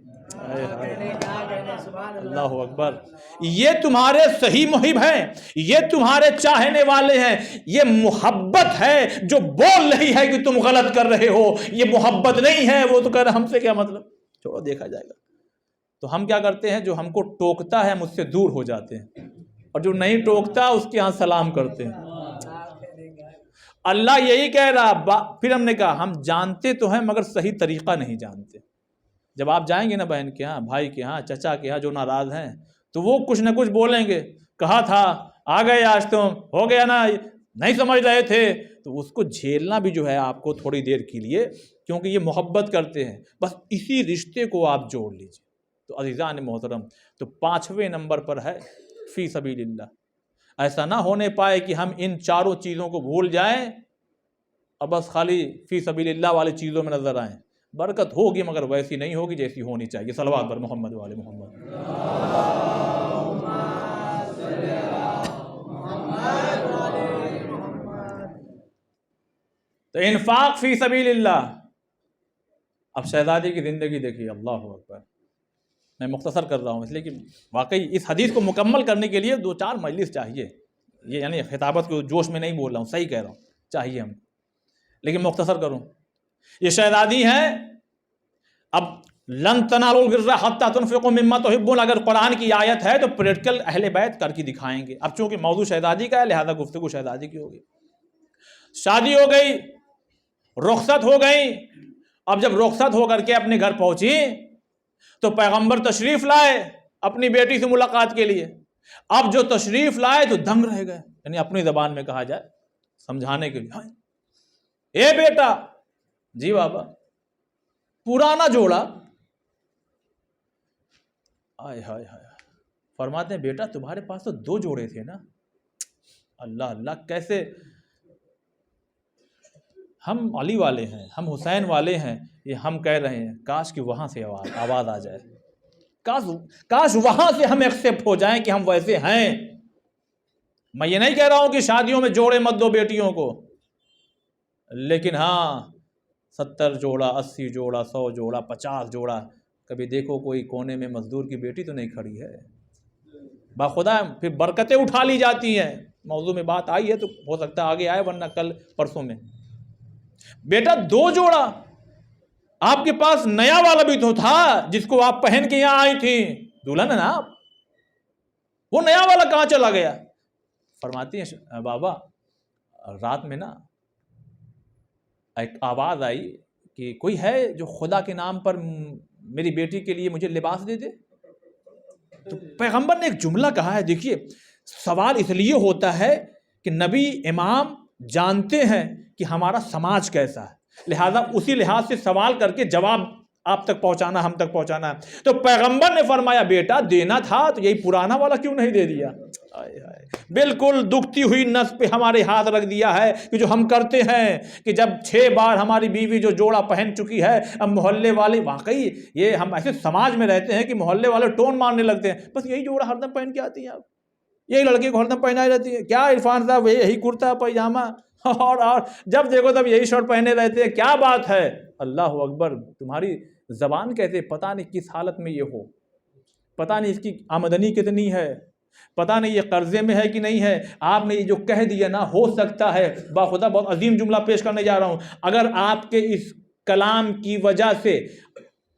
اللہ اکبر. یہ تمہارے صحیح محب ہیں، یہ تمہارے چاہنے والے ہیں. یہ محبت ہے جو بول رہی ہے کہ تم غلط کر رہے ہو، یہ محبت نہیں ہے. وہ تو کہہ رہے ہم سے کیا مطلب، چھوڑو دیکھا جائے گا. تو ہم کیا کرتے ہیں، جو ہم کو ٹوکتا ہے ہم اس سے دور ہو جاتے ہیں، اور جو نہیں ٹوکتا اس کے ہاں سلام کرتے ہیں. اللہ یہی کہہ رہا. پھر ہم نے کہا ہم جانتے تو ہیں مگر صحیح طریقہ نہیں جانتے. جب آپ جائیں گے نا بہن کے ہاں، بھائی کے ہاں، چچا کے ہاں جو ناراض ہیں، تو وہ کچھ نہ کچھ بولیں گے، کہا تھا آ گئے آج تم، ہو گیا نا، نہیں سمجھ رہے تھے. تو اس کو جھیلنا بھی جو ہے آپ کو تھوڑی دیر کے لیے، کیونکہ یہ محبت کرتے ہیں. بس اسی رشتے کو آپ جوڑ لیجیے. تو عزیزان محترم، تو 5ویں نمبر پر ہے فی سبیل اللہ. ایسا نہ ہونے پائے کہ ہم ان 4 چیزوں کو بھول جائیں اور بس خالی فی سبیل اللہ والی چیزوں میں نظر آئیں. برکت ہوگی مگر ویسی نہیں ہوگی جیسی ہونی چاہیے. صلوات پر محمد والے محمد. تو انفاق فی سبیل اللہ. اب شہزادی کی زندگی دیکھیے، اللہ اکبر. میں مختصر کر رہا ہوں اس لیے کہ واقعی اس حدیث کو مکمل کرنے کے لیے 2-4 مجلس چاہیے. یہ یعنی خطابت کو جوش میں نہیں بول رہا ہوں، صحیح کہہ رہا ہوں، چاہیے ہم، لیکن مختصر کروں. یہ شہزادی ہیں، اب لن تنالوا البر حتی تنفقوا مما تحبون، اگر قرآن کی آیت ہے تو پریکٹیکل اہل بیت کر کے دکھائیں گے. اب چونکہ موضوع شہزادی کا ہے لہذا گفتگو شہزادی کی ہوگی. شادی ہو گئی، رخصت ہو گئی. اب جب رخصت ہو کر کے اپنے گھر پہنچی تو پیغمبر تشریف لائے اپنی بیٹی سے ملاقات کے لیے. اب جو تشریف لائے تو دنگ رہ گئے، یعنی اپنی زبان میں کہا جائے سمجھانے کے لیے، اے بیٹا. جی بابا. پرانا جوڑا. آئے ہائے ہائے. فرماتے ہیں بیٹا تمہارے پاس تو 2 جوڑے تھے نا. اللہ اللہ، کیسے ہم علی والے ہیں، ہم حسین والے ہیں، یہ ہم کہہ رہے ہیں کاش کہ وہاں سے آواز آ جائے، کاش وہاں سے ہم ایکسیپٹ ہو جائیں کہ ہم ویسے ہیں. میں یہ نہیں کہہ رہا ہوں کہ شادیوں میں جوڑے مت دو بیٹیوں کو، لیکن ہاں 70 جوڑا، 80 جوڑا، 100 جوڑا، 50 جوڑا. کبھی دیکھو کوئی کونے میں مزدور کی بیٹی تو نہیں کھڑی ہے. باخدا پھر برکتیں اٹھا لی جاتی ہیں. موضوع میں بات آئی ہے تو ہو سکتا ہے آگے آئے، ورنہ کل پرسوں میں. بیٹا 2 جوڑا، آپ کے پاس نیا والا بھی تو تھا جس کو آپ پہن کے یہاں آئی تھی، دلہن ہے نا آپ، وہ نیا والا کہاں چلا گیا؟ فرماتی ہیں بابا رات میں نا ایک آواز آئی کہ کوئی ہے جو خدا کے نام پر میری بیٹی کے لیے مجھے لباس دے دے. تو پیغمبر نے ایک جملہ کہا ہے. دیکھیے سوال اس لیے ہوتا ہے کہ نبی امام جانتے ہیں کہ ہمارا سماج کیسا ہے، لہذا اسی لحاظ سے سوال کر کے جواب آپ تک پہنچانا، ہم تک پہنچانا ہے. تو پیغمبر نے فرمایا بیٹا دینا تھا تو یہی پرانا والا کیوں نہیں دے دیا؟ بالکل دکھتی ہوئی نس پہ ہمارے ہاتھ رکھ دیا ہے کہ جو ہم کرتے ہیں کہ جب 6 بار ہماری بیوی جو جوڑا پہن چکی ہے، اب محلے والے، واقعی یہ ہم ایسے سماج میں رہتے ہیں کہ محلے والے ٹون مارنے لگتے ہیں، بس یہی جوڑا ہر دم پہن کے آتی ہیں آپ، یہی لڑکے کو ہر دم پہنائی رہتی ہے. کیا عرفان صاحب یہی کرتا پائجامہ اور جب دیکھو تب یہی شرٹ پہنے رہتے ہیں، کیا بات ہے؟ اللہ اکبر. تمہاری زبان کیسے، پتہ نہیں کس حالت میں یہ ہو، پتہ نہیں اس کی آمدنی کتنی ہے، پتہ نہیں یہ قرضے میں ہے کہ نہیں ہے. آپ نے یہ جو کہہ دیا نا، ہو سکتا ہے باخدا بہت عظیم جملہ پیش کرنے جا رہا ہوں، اگر آپ کے اس کلام کی وجہ سے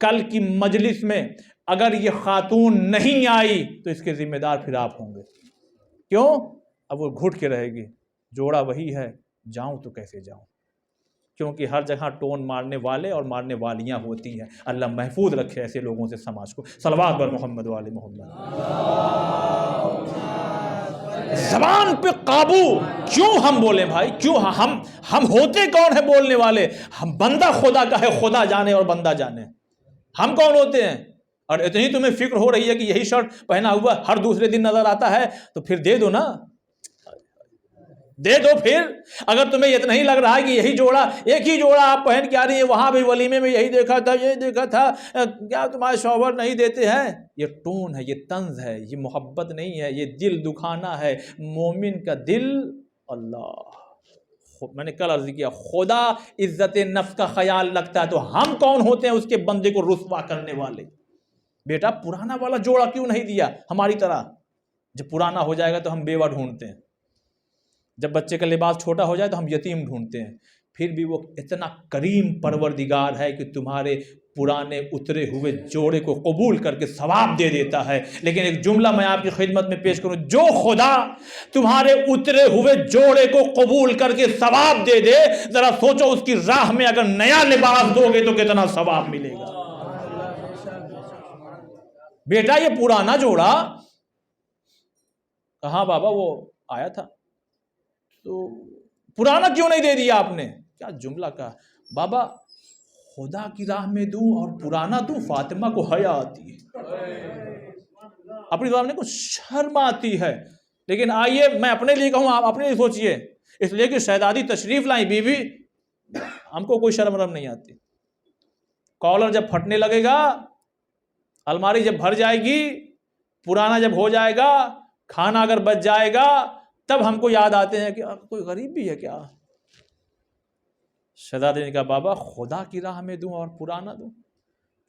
کل کی مجلس میں اگر یہ خاتون نہیں آئی تو اس کے ذمہ دار پھر آپ ہوں گے. کیوں؟ اب وہ گھٹ کے رہے گی، جوڑا وہی ہے، جاؤں تو کیسے جاؤں، کیونکہ ہر جگہ ٹون مارنے والے اور مارنے والیاں ہوتی ہیں. اللہ محفوظ رکھے ایسے لوگوں سے سماج کو. صلوات بر محمد والے محمد. زبان پہ قابو کیوں ہم بولیں بھائی؟ کیوں ہم ہوتے کون ہیں بولنے والے؟ ہم بندہ خدا کا ہے، خدا جانے اور بندہ جانے. ہم کون ہوتے ہیں؟ اور اتنی تمہیں فکر ہو رہی ہے کہ یہی شرٹ پہنا ہوا ہر دوسرے دن نظر آتا ہے تو پھر دے دو نا، دے دو. پھر اگر تمہیں اتنا ہی لگ رہا ہے کہ یہی جوڑا، ایک ہی جوڑا آپ پہن کے آ رہی ہیں، وہاں بھی ولیمے میں یہی دیکھا تھا، یہ دیکھا تھا، کیا تمہارے شوہر نہیں دیتے ہیں؟ یہ ٹون ہے، یہ طنز ہے، یہ محبت نہیں ہے، یہ دل دکھانا ہے. مومن کا دل، اللہ، میں نے کل عرض کیا خدا عزت نفس کا خیال رکھتا ہے، تو ہم کون ہوتے ہیں اس کے بندے کو رسوا کرنے والے؟ بیٹا پرانا والا جوڑا کیوں نہیں دیا؟ ہماری طرح جب پرانا ہو جائے گا تو ہم بیوہ ڈھونڈتے ہیں، جب بچے کا لباس چھوٹا ہو جائے تو ہم یتیم ڈھونڈتے ہیں. پھر بھی وہ اتنا کریم پروردگار ہے کہ تمہارے پرانے اترے ہوئے جوڑے کو قبول کر کے ثواب دے دیتا ہے. لیکن ایک جملہ میں آپ کی خدمت میں پیش کروں، جو خدا تمہارے اترے ہوئے جوڑے کو قبول کر کے ثواب دے دے، ذرا سوچو اس کی راہ میں اگر نیا لباس دو گے تو کتنا ثواب ملے گا. بیٹا یہ پرانا جوڑا کہاں بابا وہ آیا تھا، تو پرانا کیوں نہیں دے دیا آپ نے؟ کیا جملہ کہا بابا، خدا کی راہ میں دوں اور پرانا دوں، فاطمہ کو حیا آتی ہے، اپنی زبان میں کچھ شرم آتی ہے. لیکن آئیے میں اپنے لیے کہوں، آپ اپنے لیے سوچئے، اس لیے کہ شہزادی تشریف لائیں بیوی، ہم کو کوئی شرم رم نہیں آتی. کالر جب پھٹنے لگے گا، الماری جب بھر جائے گی، پرانا جب ہو جائے گا، کھانا اگر بچ جائے گا، تب ہم کو یاد آتے ہیں کہ کوئی غریب بھی ہے کیا. شہزادے نے کہا بابا خدا کی راہ میں دوں اور پرانا دوں،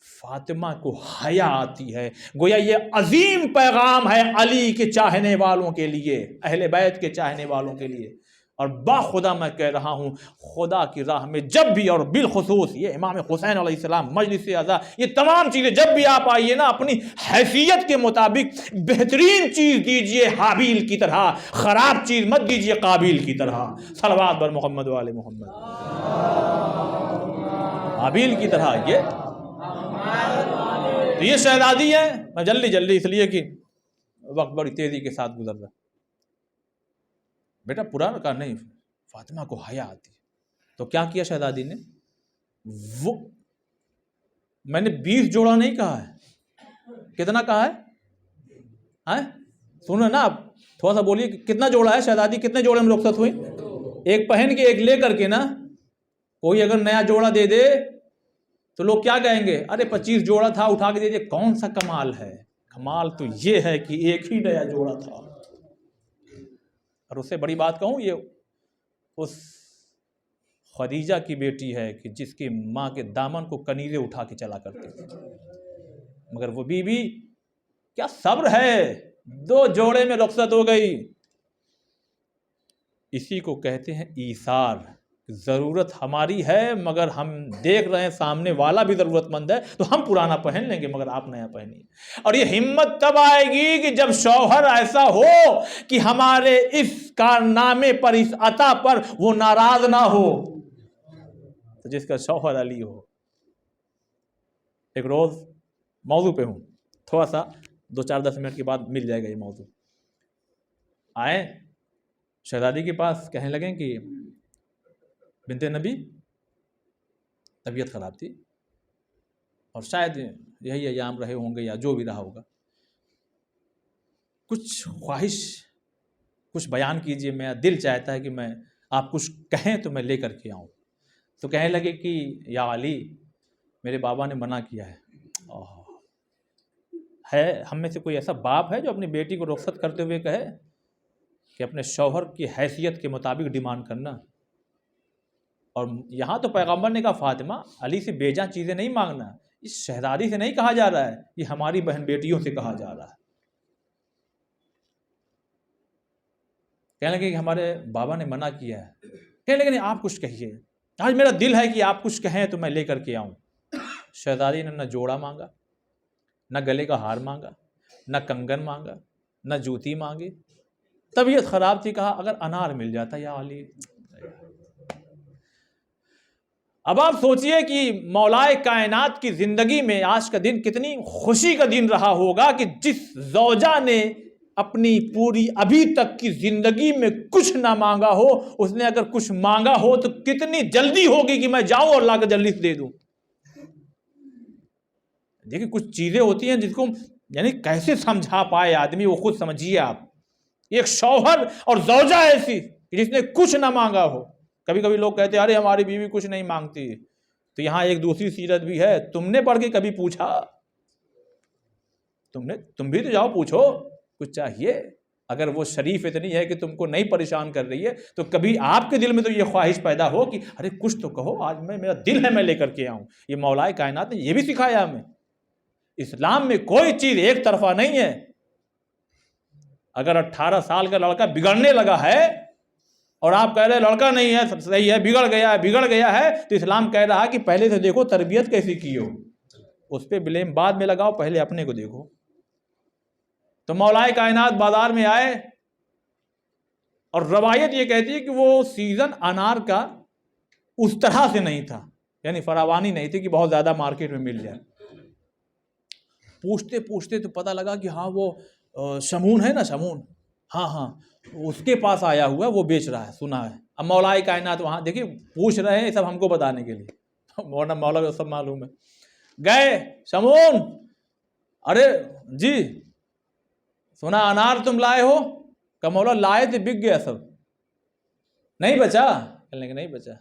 فاطمہ کو حیا آتی ہے. گویا یہ عظیم پیغام ہے علی کے چاہنے والوں کے لیے، اہل بیت کے چاہنے والوں کے لیے. اور باخدا میں کہہ رہا ہوں، خدا کی راہ میں جب بھی، اور بالخصوص یہ امام حسین علیہ السلام، مجلس اعزا، یہ تمام چیزیں جب بھی آپ آئیے نا، اپنی حیثیت کے مطابق بہترین چیز دیجئے حابیل کی طرح، خراب چیز مت دیجئے قابیل کی طرح۔ صلوات بر محمد و آل محمد۔ حابیل کی طرح یہ شہزادی ہے۔ میں جلدی اس لیے کہ وقت بڑی تیزی کے ساتھ گزر رہا۔ بیٹا پرانا کا نہیں، فاطمہ کو حیا آتی ہے، تو کیا کیا شہزادی نے؟ وہ میں نے 20 جوڑا نہیں کہا ہے، کتنا کہا ہے؟ سنو نا، آپ تھوڑا سا بولیے کتنا جوڑا ہے شہزادی، کتنے جوڑے میں رخصت ہوئی؟ ایک پہن کے ایک لے کر کے نا، کوئی اگر نیا جوڑا دے دے تو لوگ کیا کہیں گے؟ ارے 25 جوڑا تھا اٹھا کے دے دے۔ کون سا کمال ہے؟ کمال تو یہ ہے کہ ایک ہی نیا جوڑا تھا۔ اور اس سے بڑی بات کہوں، یہ اس خدیجہ کی بیٹی ہے کہ جس کی ماں کے دامن کو کنیزے اٹھا کے چلا کرتے تھے، مگر وہ بی بی کیا صبر ہے، 2 جوڑے میں رخصت ہو گئی۔ اسی کو کہتے ہیں ایثار۔ ضرورت ہماری ہے مگر ہم دیکھ رہے ہیں سامنے والا بھی ضرورت مند ہے تو ہم پرانا پہن لیں گے مگر آپ نیا پہنیے۔ اور یہ ہمت تب آئے گی کہ جب شوہر ایسا ہو کہ ہمارے اس کارنامے پر، اس عطا پر وہ ناراض نہ ہو، تو جس کا شوہر علی ہو۔ ایک روز موضوع پہ ہوں، تھوڑا سا 2-4-10 منٹ کے بعد مل جائے گا یہ موضوع۔ آئے شہزادی کے پاس، کہنے لگیں کہ بنت نبی طبیعت خراب تھی اور شاید یہی ایام رہے ہوں گے یا جو بھی رہا ہوگا، کچھ خواہش کچھ بیان کیجئے، میرا دل چاہتا ہے کہ میں آپ کچھ کہیں تو میں لے کر کے آؤں۔ تو کہنے لگے کہ یا علی، میرے بابا نے منع کیا ہے ہم میں سے کوئی ایسا باپ ہے جو اپنی بیٹی کو رخصت کرتے ہوئے کہے کہ اپنے شوہر کی حیثیت کے مطابق ڈیمانڈ کرنا؟ اور یہاں تو پیغمبر نے کہا فاطمہ علی سے بے جا چیزیں نہیں مانگنا، اس شہزادی سے نہیں کہا جا رہا ہے، یہ ہماری بہن بیٹیوں سے کہا جا رہا ہے۔ کہنے لگے کہ ہمارے بابا نے منع کیا ہے۔ کہنے لگے نہیں، آپ کچھ کہیے، آج میرا دل ہے کہ آپ کچھ کہیں تو میں لے کر کے آؤں۔ شہزادی نے نہ جوڑا مانگا، نہ گلے کا ہار مانگا، نہ کنگن مانگا، نہ جوتی مانگی۔ طبیعت خراب تھی، کہا اگر انار مل جاتا یا علی۔ اب آپ سوچئے کہ مولائے کائنات کی زندگی میں آج کا دن کتنی خوشی کا دن رہا ہوگا کہ جس زوجہ نے اپنی پوری ابھی تک کی زندگی میں کچھ نہ مانگا ہو، اس نے اگر کچھ مانگا ہو تو کتنی جلدی ہوگی کہ میں جاؤں اور لا کے جلدی سے دے دوں۔ دیکھیں کچھ چیزیں ہوتی ہیں جس کو یعنی کیسے سمجھا پائے آدمی، وہ خود سمجھیے آپ۔ ایک شوہر اور زوجہ ایسی جس نے کچھ نہ مانگا ہو۔ کبھی کبھی لوگ کہتے ہیں ارے ہماری بیوی کچھ نہیں مانگتی، تو یہاں ایک دوسری سیرت بھی ہے۔ تم نے پڑھ کے کبھی پوچھا؟ تم بھی تو جاؤ پوچھو کچھ چاہیے۔ اگر وہ شریف اتنی ہے کہ تم کو نہیں پریشان کر رہی ہے تو کبھی آپ کے دل میں تو یہ خواہش پیدا ہو کہ ارے کچھ تو کہو، آج میرا دل ہے میں لے کر کے آؤں۔ یہ مولائے کائنات نے یہ بھی سکھایا ہمیں۔ اسلام میں کوئی چیز ایک طرفہ نہیں ہے۔ اگر 18 سال کا لڑکا بگڑنے لگا ہے اور آپ کہہ رہے لڑکا نہیں ہے، صحیح ہے، بگڑ گیا ہے، تو اسلام کہہ رہا کہ پہلے سے دیکھو تربیت کیسی کی ہو، اس پہ بلیم بعد میں لگاؤ، پہلے اپنے کو دیکھو۔ تو مولائے کائنات بازار میں آئے اور روایت یہ کہتی ہے کہ وہ سیزن انار کا اس طرح سے نہیں تھا، یعنی فراوانی نہیں تھی کہ بہت زیادہ مارکیٹ میں مل جائے۔ پوچھتے پوچھتے تو پتہ لگا کہ ہاں وہ شمون ہے نا، شمون، ہاں اس کے پاس آیا ہوا ہے، وہ بیچ رہا ہے، سنا ہے۔ اب مولائے کائنات وہاں دیکھیے پوچھ رہے ہیں سب ہم کو بتانے کے لیے، مولا کو سب معلوم ہے۔ گئے شمون، ارے جی سنا انار تم لائے ہو؟ کہ مولا لائے تھے بک گیا سب، نہیں بچا؟ کہنے کہ نہیں بچا۔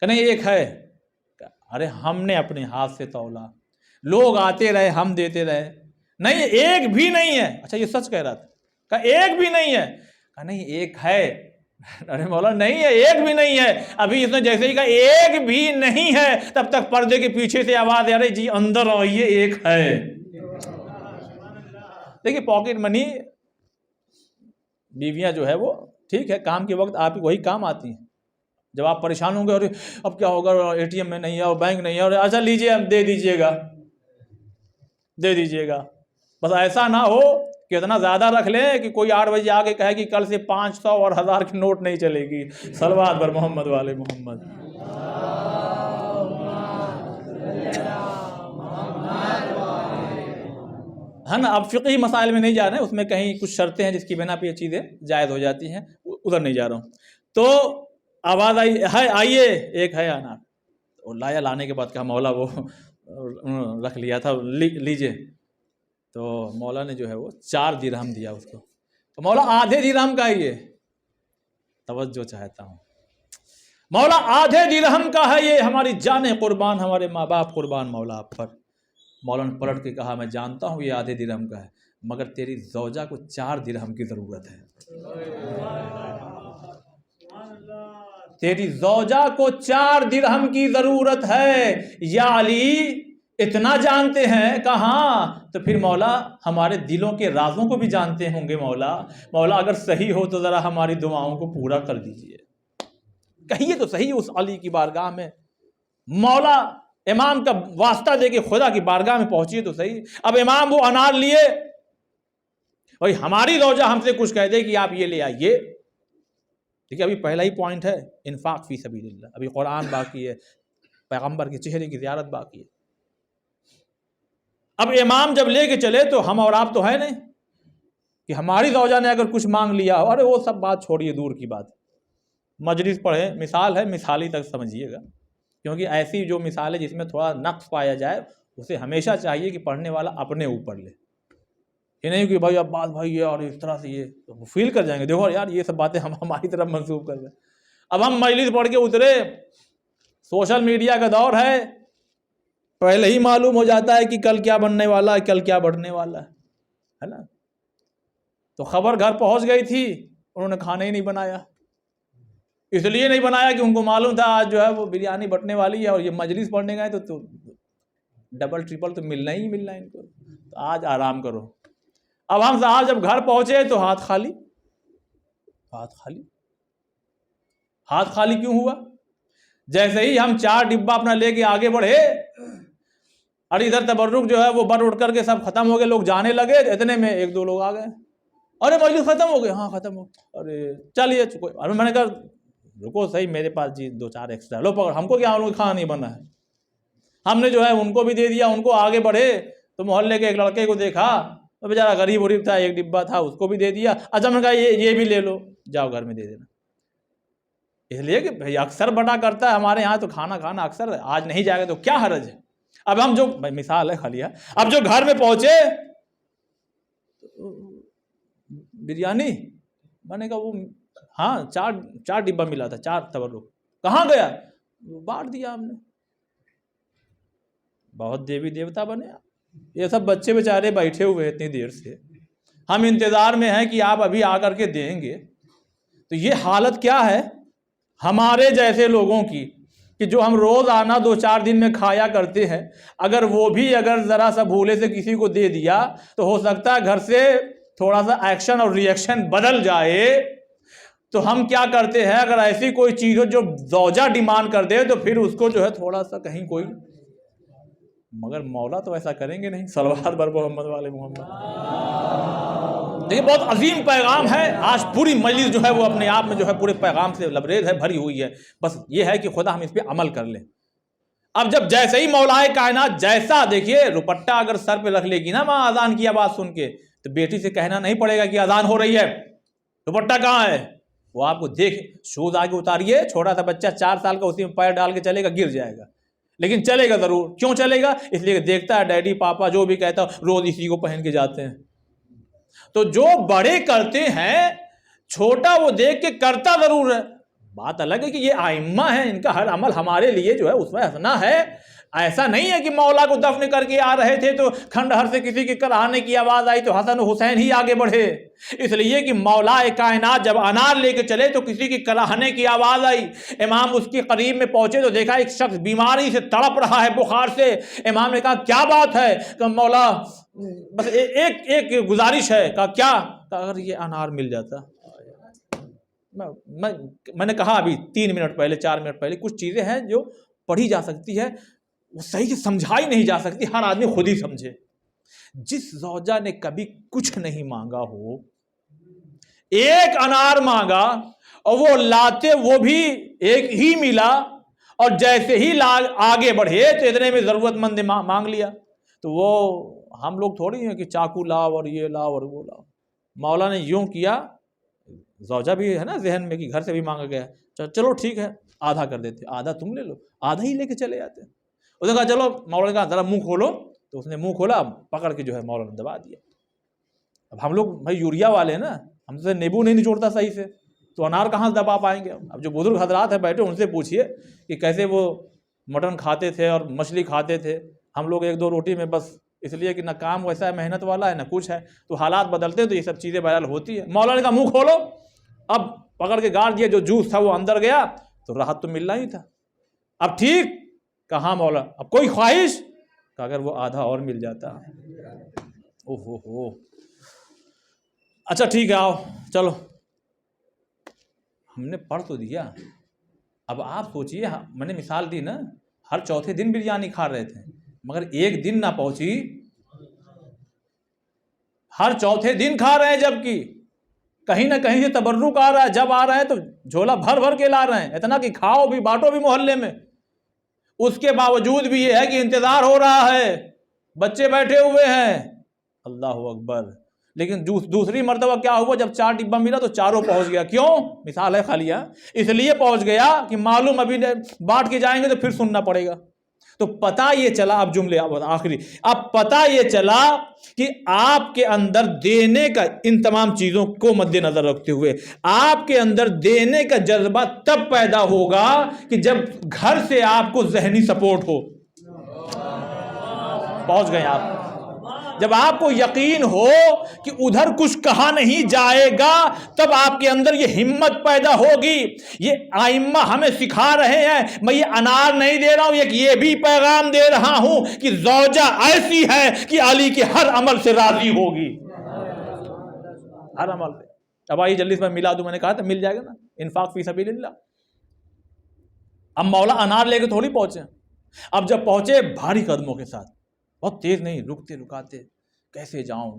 کہ نہیں ایک ہے۔ ارے ہم نے اپنے ہاتھ سے تولا، لوگ آتے رہے ہم دیتے رہے، نہیں ایک بھی نہیں ہے۔ اچھا یہ سچ کہہ رہا تھا؟ کہ ایک بھی نہیں ہے۔ کہ نہیں ایک ہے۔ ارے مولا نہیں ہے، ایک بھی نہیں ہے۔ ابھی اس نے جیسے ہی کہا ایک بھی نہیں ہے، تب تک پردے کے پیچھے سے آواز ہے ارے جی اندر آئیے ایک ہے۔ دیکھیے پاکٹ منی بیویاں جو ہے وہ ٹھیک ہے، کام کے وقت آپ وہی کام آتی ہیں. جب آپ پریشان ہوں گے اور اب کیا ہوگا، اے ٹی ایم میں نہیں ہے اور بینک نہیں ہے، اور اچھا لیجیے دے دیجیے گا، دے دیجیے گا. بس ایسا نہ ہو کہ اتنا زیادہ رکھ لیں کہ کوئی 8 بجے آ کے کہے کہ کل سے 500 اور 1000 کی نوٹ نہیں چلے گی. صلوات بر محمد والے محمد. ہے نا. اب فقہی مسائل میں نہیں جا رہے ہیں، اس میں کہیں کچھ شرطیں ہیں جس کی بنا پہ یہ چیزیں جائز ہو جاتی ہیں، ادھر نہیں جا رہا ہوں. تو آواز آئی ہے آئیے، ایک ہے انار، اور لایا. لانے کے بعد کہا مولا وہ رکھ لیا تھا، لیجئے. تو مولا نے جو ہے وہ 4 درہم دیا اس کو. تو مولا آدھے درہم کا ہی ہے. توجہ چاہتا ہوں، مولا آدھے درہم کا ہے، یہ ہماری جانیں قربان، ہمارے ماں باپ قربان مولا آپ پر. مولا نے پلٹ کے کہا میں جانتا ہوں یہ آدھے درہم کا ہے، مگر تیری زوجہ کو 4 درہم کی ضرورت ہے. تیری زوجہ کو 4 درہم کی ضرورت ہے. یا علی اتنا جانتے ہیں؟ کہاں. تو پھر مولا ہمارے دلوں کے رازوں کو بھی جانتے ہوں گے مولا. مولا اگر صحیح ہو تو ذرا ہماری دعاؤں کو پورا کر دیجئے. کہیے تو صحیح اس علی کی بارگاہ میں. مولا امام کا واسطہ دے کے خدا کی بارگاہ میں پہنچیے تو صحیح. اب امام وہ انار لیے، اور ہماری زوجہ ہم سے کچھ کہہ دے کہ آپ یہ لے آئیے. ٹھیک ہے، ابھی پہلا ہی پوائنٹ ہے انفاق فی سبیل اللہ. ابھی قرآن باقی ہے، پیغمبر کے چہرے کی زیارت باقی ہے. اب امام جب لے کے چلے تو ہم اور آپ تو ہے نہیں کہ ہماری زوجہ نے اگر کچھ مانگ لیا ہو. ارے وہ سب بات چھوڑیے، دور کی بات. مجلس پڑھے، مثال ہے، مثالی تک سمجھیے گا، کیونکہ ایسی جو مثال ہے جس میں تھوڑا نقص پایا جائے اسے ہمیشہ چاہیے کہ پڑھنے والا اپنے اوپر لے. یہ نہیں کہ بھائی عباس بھائی یہ اور اس طرح سے یہ فیل کر جائیں گے، دیکھو یار یہ سب باتیں ہم ہماری طرف منسوخ کر رہے ہیں. اب ہم مجلس پڑھ کے اترے، سوشل میڈیا کا دور ہے، پہلے ہی معلوم ہو جاتا ہے کہ کل کیا بننے والا ہے، کل کیا بڑھنے والا ہے نا. تو خبر گھر پہنچ گئی تھی، انہوں نے کھانا ہی نہیں بنایا. اس لیے نہیں بنایا کہ ان کو معلوم تھا آج جو ہے وہ بریانی بٹنے والی ہے، اور یہ مجلس پڑھنے گئے تو ڈبل ٹرپل تو ملنا ہی ملنا ہے ان کو. تو آج آرام کرو. اب ہم صاحب جب گھر پہنچے تو ہاتھ خالی. ہاتھ خالی، ہاتھ خالی کیوں ہوا؟ جیسے ہی ہم 4 ڈبہ اپنا لے کے آگے بڑھے، اور ادھر تبرک جو ہے وہ بڑھ اٹھ کر کے سب ختم ہو گئے، لوگ جانے لگے. اتنے میں 1-2 لوگ آ گئے. ارے مجلس ختم ہو گئے؟ ہاں ختم ہو. ارے چلیے. ارے میں نے کہا رکو صحیح، میرے پاس جی 2-4 ایکسٹرا لو پکڑ. ہم کو کیا معلوم کھانا نہیں بنا ہے. ہم نے جو ہے ان کو بھی دے دیا. ان کو آگے بڑھے تو محلے کے ایک لڑکے کو دیکھا، تو بیچارہ غریب غریب تھا، 1 ڈبہ تھا، اس کو بھی دے دیا. اچھا میں نے کہا یہ بھی لے لو، جاؤ گھر میں دے دینا. اس لیے کہ بھائی اکثر بڑا کرتا ہے ہمارے یہاں، تو کھانا اکثر آج نہیں جائے گا تو کیا حرج ہے. اب ہم جو مثال ہے خالی ہے، اب جو گھر میں پہنچے بریانی، میں نے کہا وہ ہاں 4 ڈبہ ملا تھا، 4 تبرک. کہاں گیا؟ بانٹ دیا ہم نے. بہت دیوی دیوتا بنے. یہ سب بچے بیچارے بیٹھے ہوئے اتنی دیر سے، ہم انتظار میں ہیں کہ آپ ابھی آ کر کے دیں گے. تو یہ حالت کیا ہے ہمارے جیسے لوگوں کی، کہ جو ہم روز آنا 2-4 دن میں کھایا کرتے ہیں، اگر وہ بھی اگر ذرا سا بھولے سے کسی کو دے دیا تو ہو سکتا ہے گھر سے تھوڑا سا ایکشن اور ری ایکشن بدل جائے. تو ہم کیا کرتے ہیں، اگر ایسی کوئی چیز ہو جو زوجہ ڈیمانڈ کر دے تو پھر اس کو جو ہے تھوڑا سا کہیں کوئی، مگر مولا تو ایسا کریں گے نہیں. صلوات بر محمد والے محمد. دیکھیے بہت عظیم پیغام ہے. آج پوری مجلس جو ہے وہ اپنے آپ میں جو ہے پورے پیغام سے لبریز ہے، بھری ہوئی ہے. بس یہ ہے کہ خدا ہم اس پہ عمل کر لیں. اب جب جیسے ہی مولا کائنات جیسا، دیکھیے دوپٹہ اگر سر پہ رکھ لے گی نا ماں اذان کی آواز سن کے، تو بیٹی سے کہنا نہیں پڑے گا کہ اذان ہو رہی ہے، دوپٹہ کہاں ہے. وہ آپ کو دیکھ، شوز آگے اتاریے، چھوٹا سا بچہ 4 سال کا اسی میں پیر ڈال کے چلے گا، گر جائے گا، لیکن چلے گا ضرور. کیوں چلے گا؟ اس لیے کہ دیکھتا ہے ڈیڈی پاپا جو بھی کہتا روز اسی کو پہن کے جاتے ہیں. تو جو بڑے کرتے ہیں چھوٹا وہ دیکھ کے کرتا ضرور ہے. بات الگ ہے کہ یہ ائمہ ہیں، ان کا ہر عمل ہمارے لیے جو ہے اسوہ حسنہ ہے. ایسا نہیں ہے کہ مولا کو دفن کر کے آ رہے تھے تو کھنڈہر سے کسی کے کراہنے کی آواز آئی تو حسن و حسین ہی آگے بڑھے. اس لیے کہ مولا کائنات جب انار لے کے چلے تو کسی کی کراہنے کی آواز آئی. امام اس کے قریب میں پہنچے تو دیکھا ایک شخص بیماری سے تڑپ رہا ہے، بخار سے. امام نے کہا کیا بات ہے؟ کہ مولا بس ایک گزارش ہے. کہا کیا؟ کہ اگر یہ انار مل جاتا. میں نے کہا ابھی 3 منٹ پہلے 4 منٹ پہلے، کچھ چیزیں ہیں جو پڑھی جا سکتی ہے، وہ صحیح سے سمجھائی نہیں جا سکتی، ہر آدمی خود ہی سمجھے۔ جس زوجہ نے کبھی کچھ نہیں مانگا ہو، ایک انار مانگا اور وہ لاتے وہ بھی ایک ہی ملا، اور جیسے ہی آگے بڑھے تو اتنے میں ضرورت مند نے مانگ لیا، تو وہ ہم لوگ تھوڑی ہیں کہ چاقو لاؤ اور یہ لاؤ اور وہ لاؤ۔ مولا نے یوں کیا، زوجہ بھی ہے نا ذہن میں کہ گھر سے بھی مانگا گیا، چلو ٹھیک ہے آدھا کر دیتے، آدھا تم لے لو، آدھا ہی لے کے چلے جاتے۔ اس نے کہا چلو، مولا نے کہا ذرا منہ کھولو، تو اس نے منہ کھولا، پکڑ کے جو ہے مولا نے دبا دیا۔ اب ہم لوگ بھائی یوریا والے ہیں نا، ہم سے نیبو نہیں نچوڑتا صحیح سے، تو انار کہاں سے دبا پائیں گے؟ اب جو بزرگ حضرات ہیں بیٹھے ان سے پوچھئے کہ کیسے وہ مٹن کھاتے تھے اور مچھلی کھاتے تھے، ہم لوگ 1-2 روٹی میں بس، اس لیے کہ نہ کام ویسا ہے محنت والا ہے نہ کچھ ہے، تو حالات بدلتے تو یہ سب چیزیں بہرحال ہوتی ہے۔ مولا نے کہا منہ کھولو، اب پکڑ کے گاڑ دیا، جو جوس تھا وہ اندر گیا تو راحت تو ملنا ہی تھا۔ اب ٹھیک کہاں مولا، اب کوئی خواہش کہ اگر وہ آدھا اور مل جاتا۔ اوہ، اچھا ٹھیک ہے آؤ چلو، ہم نے پڑھ تو دیا۔ اب آپ سوچئے، میں نے مثال دی نا، ہر چوتھے دن بریانی کھا رہے تھے، مگر ایک دن نہ پہنچی، ہر چوتھے دن کھا رہے ہیں، جبکہ کہیں نہ کہیں سے تبرک آ رہا ہے، جب آ رہے ہیں تو جھولا بھر بھر کے لا رہے ہیں، اتنا کہ کھاؤ بھی بانٹو بھی محلے میں۔ اس کے باوجود بھی یہ ہے کہ انتظار ہو رہا ہے، بچے بیٹھے ہوئے ہیں، اللہ اکبر۔ لیکن دوسری مرتبہ کیا ہوا، جب 4 ڈبہ ملا تو چاروں پہنچ گیا۔ کیوں؟ مثال ہے خالی، اس لیے پہنچ گیا کہ معلوم ابھی بانٹ کے جائیں گے تو پھر سننا پڑے گا۔ تو پتہ یہ چلا، اب جملے آخری، اب پتہ یہ چلا کہ آپ کے اندر دینے کا، ان تمام چیزوں کو مد نظر رکھتے ہوئے آپ کے اندر دینے کا جذبہ تب پیدا ہوگا کہ جب گھر سے آپ کو ذہنی سپورٹ ہو۔ پہنچ گئے آپ، جب آپ کو یقین ہو کہ ادھر کچھ کہا نہیں جائے گا، تب آپ کے اندر یہ ہمت پیدا ہوگی۔ یہ آئمہ ہمیں سکھا رہے ہیں، میں یہ انار نہیں دے رہا ہوں، یہ بھی پیغام دے رہا ہوں کہ زوجہ ایسی ہے کہ علی کے ہر عمل سے راضی ہوگی، ہر عمل سے۔ اب آئیے جلدی سے میں ملا دوں، میں نے کہا تھا مل جائے گا نا، انفاق فی سبیل اللہ۔ اب مولا انار لے کے تھوڑی پہنچے، اب جب پہنچے بھاری قدموں کے ساتھ، بہت تیز نہیں، رکتے رکاتے، کیسے جاؤں،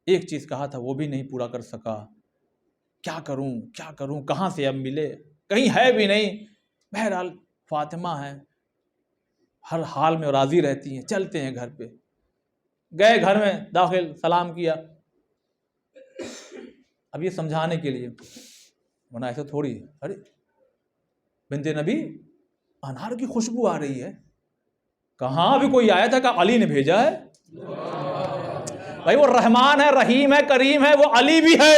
ایک چیز کہا تھا وہ بھی نہیں پورا کر سکا، کیا کروں، کہاں سے اب ملے، کہیں ہے بھی نہیں۔ بہرحال فاطمہ ہے، ہر حال میں راضی رہتی ہیں، چلتے ہیں گھر پہ۔ گئے گھر میں، داخل، سلام کیا، اب یہ سمجھانے کے لیے، ورنہ ایسا تھوڑی، ارے بنت نبی انار کی خوشبو آ رہی ہے، کہاں بھی کوئی آیا تھا کہ علی نے بھیجا ہے؟ بھائی وہ رحمان ہے، رحیم ہے، کریم ہے، وہ علی بھی ہے،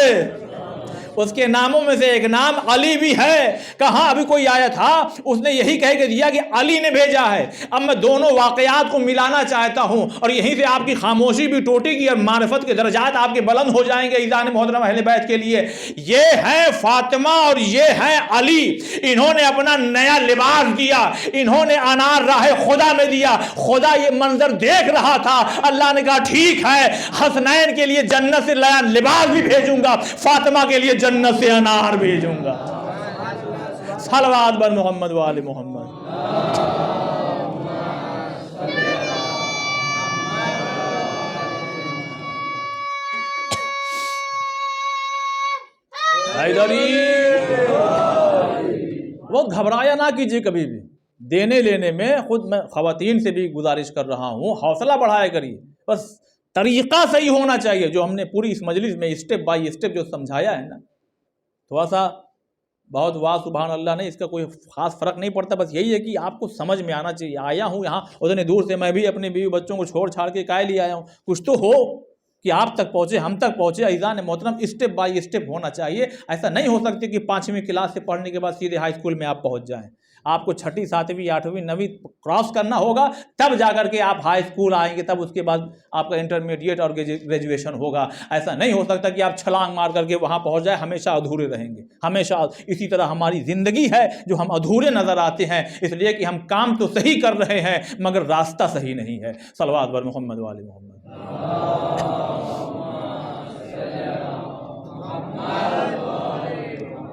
اس کے ناموں میں سے ایک نام علی بھی ہے۔ کہاں ابھی کوئی آیا تھا، اس نے یہی کہہ کے دیا کہ علی نے بھیجا ہے۔ اب میں دونوں واقعات کو ملانا چاہتا ہوں، اور یہیں سے آپ کی خاموشی بھی ٹوٹے گی اور معرفت کے درجات آپ کے بلند ہو جائیں گے اذان محترم اہل بیت کے لیے۔ یہ ہے فاطمہ اور یہ ہے علی، انہوں نے اپنا نیا لباس دیا، انہوں نے انار راہ خدا میں دیا۔ خدا یہ منظر دیکھ رہا تھا، اللہ نے کہا ٹھیک ہے، حسنین کے لیے جنت سے نیا لباس بھی بھیجوں گا، فاطمہ کے لیے جنت سے انار بھیجوں گا۔ صلوات بر محمد و آل محمد۔ حیدری، وہ گھبرایا نہ کیجیے کبھی بھی، دینے لینے میں خود میں خواتین سے بھی گزارش کر رہا ہوں، حوصلہ بڑھایا کریے، بس طریقہ صحیح ہونا چاہیے۔ جو ہم نے پوری اس مجلس میں اسٹیپ بائی اسٹیپ جو سمجھایا ہے نا، تھوڑا سا بہت واہ سبحان اللہ نہیں، اس کا کوئی خاص فرق نہیں پڑتا، بس یہی ہے کہ آپ کو سمجھ میں آنا چاہیے۔ آیا ہوں یہاں اتنے دور سے، میں بھی اپنے بیوی بچوں کو چھوڑ چھاڑ کے کائے لیے آیا ہوں، کچھ تو ہو کہ آپ تک پہنچے، ہم تک پہنچے۔ عزیزان محترم، اسٹیپ بائی اسٹیپ ہونا چاہیے، ایسا نہیں ہو سکتے کہ 5ویں کلاس سے پڑھنے کے بعد سیدھے ہائی اسکول میں آپ پہنچ جائیں۔ آپ کو 6ٹھی 7ویں 8ویں 9ویں کراس کرنا ہوگا، تب جا کر کے آپ ہائی اسکول آئیں گے، تب اس کے بعد آپ کا انٹرمیڈیٹ اور گریجویشن ہوگا۔ ایسا نہیں ہو سکتا کہ آپ چھلانگ مار کر کے وہاں پہنچ جائیں، ہمیشہ ادھورے رہیں گے، ہمیشہ۔ اسی طرح ہماری زندگی ہے جو ہم ادھورے نظر آتے ہیں، اس لیے کہ ہم کام تو صحیح کر رہے ہیں مگر راستہ صحیح نہیں ہے۔ صلوات بر محمد و آل محمد۔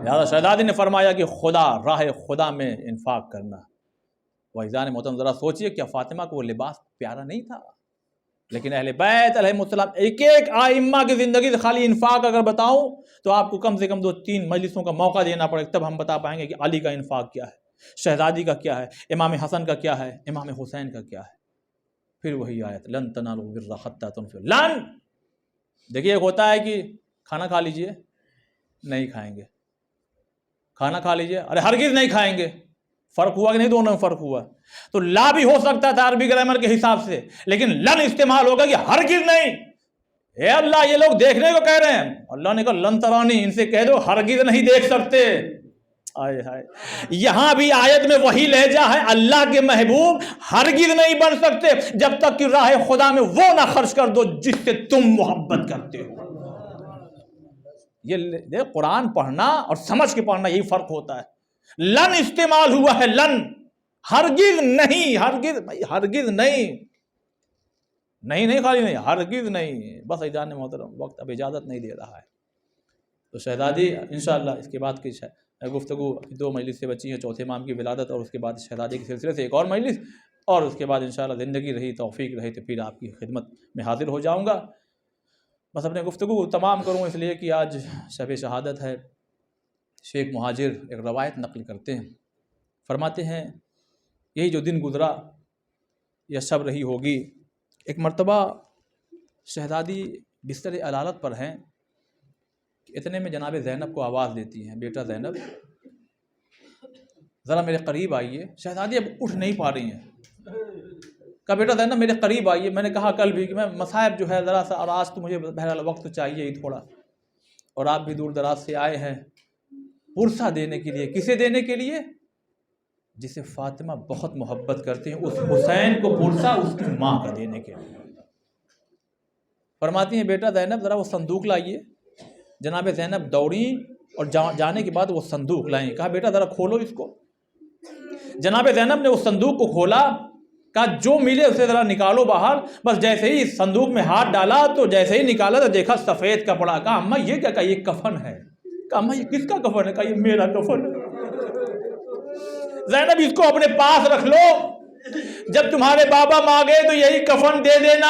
لہٰذا شہزادی نے فرمایا کہ خدا راہ خدا میں انفاق کرنا۔ وحیدان محترم ذرا سوچئے کیا فاطمہ کو وہ لباس پیارا نہیں تھا؟ لیکن اہل بیت علیہ السلام ایک ایک آئمہ کی زندگی سے خالی انفاق اگر بتاؤں تو آپ کو کم سے کم 2-3 مجلسوں کا موقع دینا پڑے، تب ہم بتا پائیں گے کہ علی کا انفاق کیا ہے، شہزادی کا کیا ہے، امام حسن کا کیا ہے، امام حسین کا کیا ہے۔ پھر وہی آیت لن تنالوا البر حتی تنفقوا، لن دیکھیے ایک ہوتا ہے کہ کھانا کھا لیجئے، نہیں کھائیں گے، کھانا کھا لیجئے، ارے ہرگز نہیں کھائیں گے، فرق ہوا کہ نہیں؟ دونوں میں فرق ہوا۔ تو لا بھی ہو سکتا تھا عربی گرامر کے حساب سے، لیکن لن استعمال ہوگا کہ ہرگز نہیں۔ اے اللہ یہ لوگ دیکھنے کو کہہ رہے ہیں، اللہ نے کہا لن ترانی، ان سے کہہ دو ہرگز نہیں دیکھ سکتے۔ آئے ہائے، یہاں بھی آیت میں وہی لہجہ ہے، اللہ کے محبوب ہرگز نہیں بن سکتے جب تک کہ راہ خدا میں وہ نہ خرچ کر دو جس سے تم محبت کرتے ہو۔ یہ قرآن پڑھنا اور سمجھ کے پڑھنا یہی فرق ہوتا ہے۔ لن استعمال ہوا ہے، لن، ہرگز نہیں، ہرگز ہرگز نہیں، نہیں خالی نہیں، ہرگز نہیں۔ بس ایجان محترم وقت اب اجازت نہیں دے رہا ہے، تو شہزادی انشاءاللہ اس کے بعد کی گفتگو 2 مجلس سے بچی ہے، چوتھے امام کی ولادت اور اس کے بعد شہزادی کے سلسلے سے ایک اور مجلس، اور اس کے بعد انشاءاللہ زندگی رہی توفیق رہی تو پھر آپ کی خدمت میں حاضر ہو جاؤں گا۔ بس اپنے گفتگو تمام کروں اس لیے کہ آج شب شہادت ہے۔ شیخ مہاجر ایک روایت نقل کرتے ہیں، فرماتے ہیں یہی جو دن گزرا یا شب رہی ہوگی، ایک مرتبہ شہزادی بستر علالت پر ہیں، اتنے میں جناب زینب کو آواز دیتی ہیں، بیٹا زینب ذرا میرے قریب آئیے۔ شہزادی اب اٹھ نہیں پا رہی ہیں، کہا بیٹا زینب میرے قریب آئیے۔ میں نے کہا کل بھی کہ میں مصائب جو ہے ذرا سا، اور آج تو مجھے بہرحال وقت چاہیے ہی تھوڑا، اور آپ بھی دور دراز سے آئے ہیں پرسہ دینے کے لیے۔ کسے دینے کے لیے؟ جسے فاطمہ بہت محبت کرتے ہیں، اس حسین کو پرسہ اس کی ماں کا دینے کے لیے۔ فرماتی ہیں بیٹا زینب ذرا وہ صندوق لائیے۔ جناب زینب دوڑی اور جانے کے بعد وہ صندوق لائیں، کہا بیٹا ذرا کھولو اس کو۔ جناب زینب نے اس صندوق کو کھولا، کہا جو ملے اسے ذرا نکالو باہر۔ بس جیسے ہی صندوق میں ہاتھ ڈالا تو جیسے ہی نکالا تو دیکھا سفید کپڑا۔ کہا اماں یہ کیا؟ کہا یہ کفن ہے۔ کہا اماں یہ کس کا کفن ہے؟ کہا یہ میرا کفن ہے۔ زینب اس کو اپنے پاس رکھ لو، جب تمہارے بابا مانگے تو یہی کفن دے دینا۔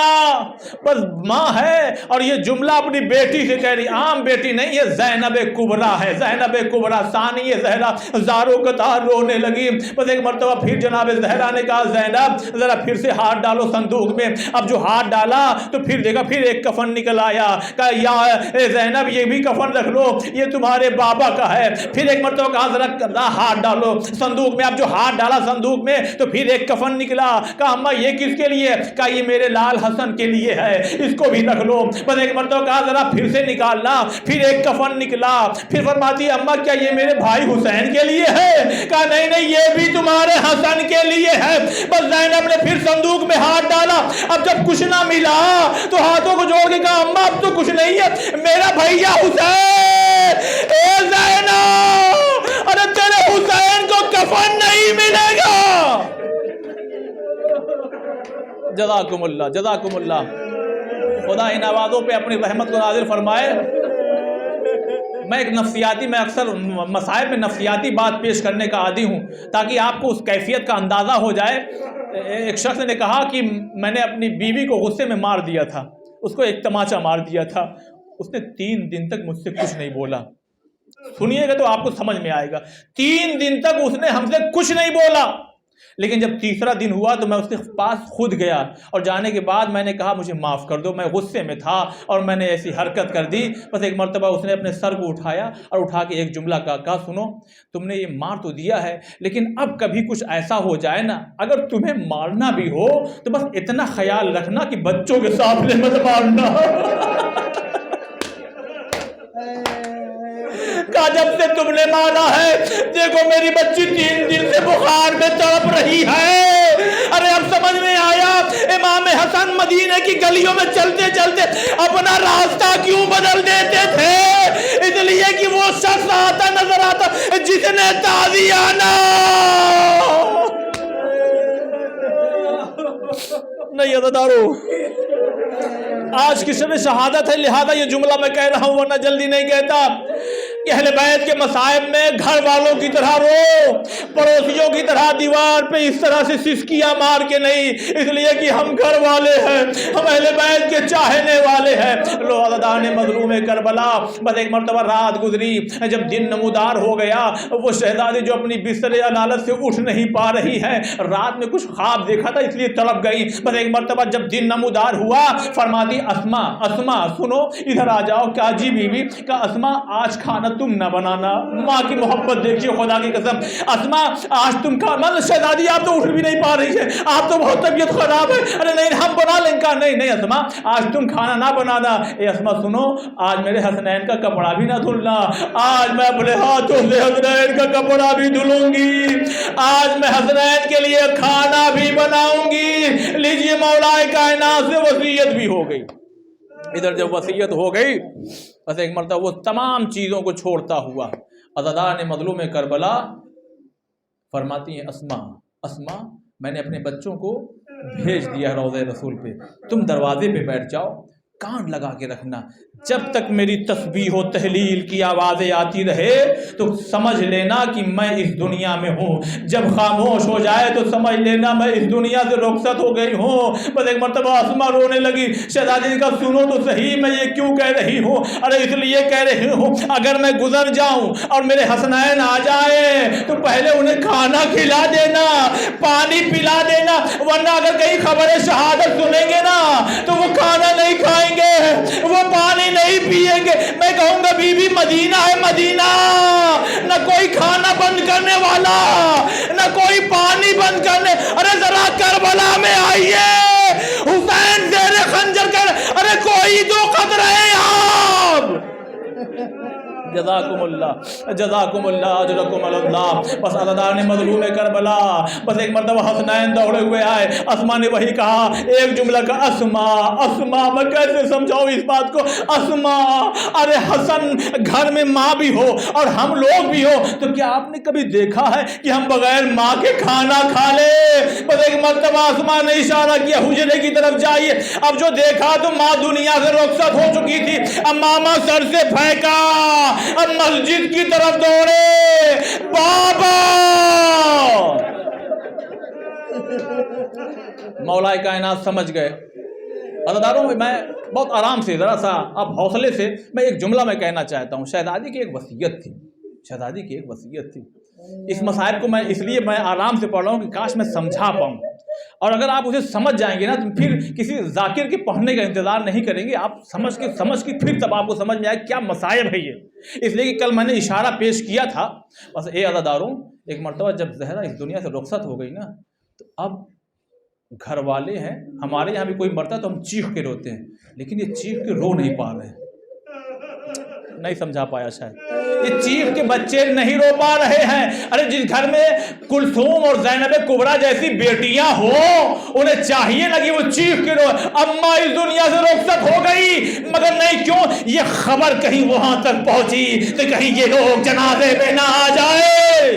بس ماں ہے، اور یہ جملہ اپنی بیٹی سے کہہ رہی، عام بیٹی نہیں، یہ زینب کبریٰ ہے، زینب کبریٰ ثانی زہرا۔ زاروں قطار رونے لگی۔ بس ایک مرتبہ پھر جناب زہرا نے کہا زینب ذرا پھر سے ہاتھ ڈالو صندوق میں۔ اب جو ہاتھ ڈالا تو پھر دیکھا پھر ایک کفن نکل آیا۔ کہا یا زینب یہ بھی کفن رکھ لو، یہ تمہارے بابا کا ہے۔ پھر ایک مرتبہ کہا ذرا ہاتھ ڈالو صندوق میں۔ اب جو ہاتھ ڈالا صندوق میں تو پھر ایک کفن نکلا۔ کہا اماں یہ کس کے لیے؟ کہا یہ میرے لال حسن کے لیے ہے، اس کو بھی رکھ لو۔ بس ایک مرتبہ کہا ذرا پھر سے نکالنا، پھر ایک کفن نکلا۔ پھر فرماتی ہے اماں کیا یہ میرے بھائی حسین کے لیے ہے؟ کہا نہیں نہیں یہ بھی تمہارے حسن کے لیے ہے۔ بس زینب نے پھر صندوق میں ہاتھ ڈالا۔ اب جب کچھ نہ ملا تو ہاتھوں کو جوڑ کے کہا اماں اب تو کچھ نہیں ہے، میرا بھیا حسین۔ اے زینب ارے تیرے حسین کو کفن نہیں ملے گا۔ جزاکم اللہ، جزاکم اللہ، خدا ان آوازوں پہ اپنی رحمت کو نازل فرمائے۔ میں اکثر مسائل میں نفسیاتی بات پیش کرنے کا عادی ہوں تاکہ آپ کو اس کیفیت کا اندازہ ہو جائے۔ ایک شخص نے کہا کہ میں نے اپنی بیوی کو غصے میں مار دیا تھا، اس کو ایک تماچا مار دیا تھا، اس نے 3 دن تک مجھ سے کچھ نہیں بولا۔ سنیے گا تو آپ کو سمجھ میں آئے گا، 3 دن تک اس نے ہم سے کچھ نہیں بولا۔ لیکن جب تیسرا دن ہوا تو میں اس کے پاس خود گیا، اور جانے کے بعد میں نے کہا مجھے معاف کر دو، میں غصے میں تھا اور میں نے ایسی حرکت کر دی۔ بس ایک مرتبہ اس نے اپنے سر کو اٹھایا اور اٹھا کے ایک جملہ کہا سنو تم نے یہ مار تو دیا ہے، لیکن اب کبھی کچھ ایسا ہو جائے نا، اگر تمہیں مارنا بھی ہو تو بس اتنا خیال رکھنا کہ بچوں کے سامنے مت مارنا۔ کہا جب سے تم نے مانا ہے دیکھو میری بچی 3 دن سے بخار میں تڑپ رہی ہے۔ ارے اب سمجھ میں آیا امام حسن مدینے کی گلیوں میں چلتے چلتے اپنا راستہ کیوں بدل دیتے تھے، اس لیے کہ وہ شخص آتا نظر آتا جس نے تازیانہ نہیں عزادارو۔ آج کی شب شہادت ہے لہذا یہ جملہ میں کہہ رہا ہوں ورنہ جلدی نہیں کہتا۔ کہ اہل بیت کے مصائب میں گھر والوں کی طرح رو، پڑوسیوں کی طرح دیوار پہ اس طرح سے سسکیاں مار کے نہیں، اس لیے کہ ہم گھر والے ہیں، ہم اہل بیت کے چاہنے والے ہیں۔ لو عزادار نے مظلوم کربلا، بس ایک مرتبہ رات گزری، جب دن نمودار ہو گیا، وہ شہزادی جو اپنی بستر عدالت سے اٹھ نہیں پا رہی ہے، رات میں کچھ خواب دیکھا تھا اس لیے تڑپ گئی۔ بس ایک مرتبہ جب دن نمودار ہوا، فرماتی اسما سنو ادھر آ جاؤ۔ کیا جی بیوی؟ کہا اسما آج کھانا تم نہ بنانا۔ ماں کی محبت دیکھیے خدا کی قسم، اسما آج تم مطلب شہزادی آپ تو اٹھ بھی نہیں پا رہی ہے، آپ تو بہت طبیعت خراب ہے۔ ارے نہیں ہم بنا لیں۔ کہا نہیں اسما آج تم کھانا نہ بنانا۔ اے اسما سنو، آج میرے حسنین کا کپڑا بھی نہ دھلنا، آج میں اپنے ہاتھوں سے حسنین کا کپڑا بھی دھلوں گی، آج میں حسنین کے لیے کھانا بھی بناؤں گی۔ لیجیے مولا کائنات سے وصیت بھی ہو گئی۔ ادھر جب وصیت ہو گئی، بس ایک مرتبہ وہ تمام چیزوں کو چھوڑتا ہوا عزادار نے مظلوم کربلا فرماتی ہیں اسما میں نے اپنے بچوں کو بھیج دیا روضہ رسول پہ، تم دروازے پہ بیٹھ جاؤ، کان لگا کے رکھنا، جب تک میری تسبیح و تحلیل کی آوازیں آتی رہے تو سمجھ لینا کہ میں اس دنیا میں ہوں، جب خاموش ہو جائے تو سمجھ لینا میں اس دنیا سے رخصت ہو گئی ہوں۔ بس ایک مرتبہ اسما رونے لگی۔ شہزادی نے کہا سنو تو صحیح، میں یہ کیوں کہہ رہی ہوں؟ ارے اس لیے کہہ رہی ہوں اگر میں گزر جاؤں اور میرے حسنین آ جائیں تو پہلے انہیں کھانا کھلا دینا، پانی پلا دینا، ورنہ اگر کہیں خبر شہادت سنیں گے نا تو وہ کھانا نہیں کھائیں گے، وہ پانی نہیں پیئیں گے۔ میں کہوں گا بی بی مدینہ ہے مدینہ، نہ کوئی کھانا بند کرنے والا، نہ کوئی پانی بند کرنے۔ ارے ذرا کربلا میں آئیے، حسین زیر خنجر کر، ارے کوئی تو قدر ہے آپ۔ جزاکم اللہ اجرکم اللہ۔ بس عزادار نے مظلوم کربلا، بس ایک مرتبہ حسنین دوڑے ہوئے آئے، اسما نے وہی کہا ایک جملہ کا، اسما میں کیسے سمجھاؤں اس بات کو؟ اسما ارے حسن گھر میں ماں بھی ہو اور ہم لوگ بھی ہو تو کیا آپ نے کبھی دیکھا ہے کہ ہم بغیر ماں کے کھانا کھا لے؟ بس ایک مرتبہ اسما نے اشارہ کیا حجرے کی طرف جائیے۔ اب جو دیکھا تو ماں دنیا سے رخصت ہو چکی تھی۔ اب ماما سر سے پھینکا، اب مسجد کی طرف دوڑے، بابا۔ مولا کائنات سمجھ گئے۔ عزاداروں میں بہت آرام سے ذرا سا اب حوصلے سے میں ایک جملہ میں کہنا چاہتا ہوں۔ شہزادی کی ایک وصیت تھی، اس مسائل کو میں اس لیے میں آرام سے پڑھ رہا ہوں کہ کاش میں سمجھا پاؤں، اور اگر آپ اسے سمجھ جائیں گے نا تو پھر کسی ذاکر کے پڑھنے کا انتظار نہیں کریں گے، آپ سمجھ کے پھر تب آپ کو سمجھ میں آئے کیا مصائب ہے یہ۔ اس لیے کہ کل میں نے اشارہ پیش کیا تھا۔ بس اے عزاداروں، ایک مرتبہ جب زہرا اس دنیا سے رخصت ہو گئی نا تو اب گھر والے ہیں ہمارے یہاں بھی کوئی مرتا تو ہم چیخ کے روتے ہیں، لیکن یہ چیخ کے رو نہیں پا رہے ہیں۔ نہیں سمجھا پایا شاید، یہ چیخ کے بچے نہیں رو پا رہے ہیں۔ ارے جس گھر میں کلثوم اور زینب کبریٰ جیسی بیٹیاں ہوں انہیں چاہیے نا کہ وہ چیخ کے رو، اماں اس دنیا سے رخصت ہو گئی، مگر نہیں کیوں یہ خبر کہیں وہاں تک پہنچی تو کہیں یہ لوگ جنازے میں نہ آ جائے۔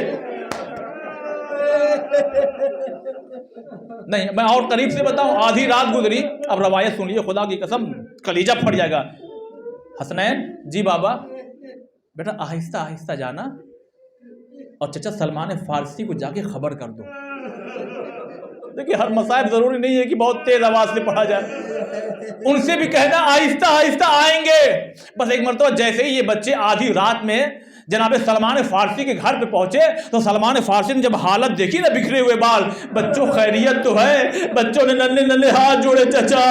نہیں میں اور قریب سے بتاؤں، آدھی رات گزری، اب روایت سنیے خدا کی قسم کلیجہ پھٹ جائے گا۔ حسنین جی بابا، بیٹا آہستہ آہستہ جانا اور چچا سلمان فارسی کو جا کے خبر کر دو۔ دیکھیے ہر مصائب ضروری نہیں ہے کہ بہت تیز آواز سے پڑھا جائے، ان سے بھی کہنا آہستہ آہستہ آئیں گے۔ بس ایک مرتبہ جیسے ہی یہ بچے آدھی رات میں جناب سلمان فارسی کے گھر پہ پہنچے تو سلمان فارسی نے جب حالت دیکھی نا بکھرے ہوئے بال، بچوں خیریت تو ہے؟ بچوں نے ننھے ننھے ہاتھ جوڑے، چچا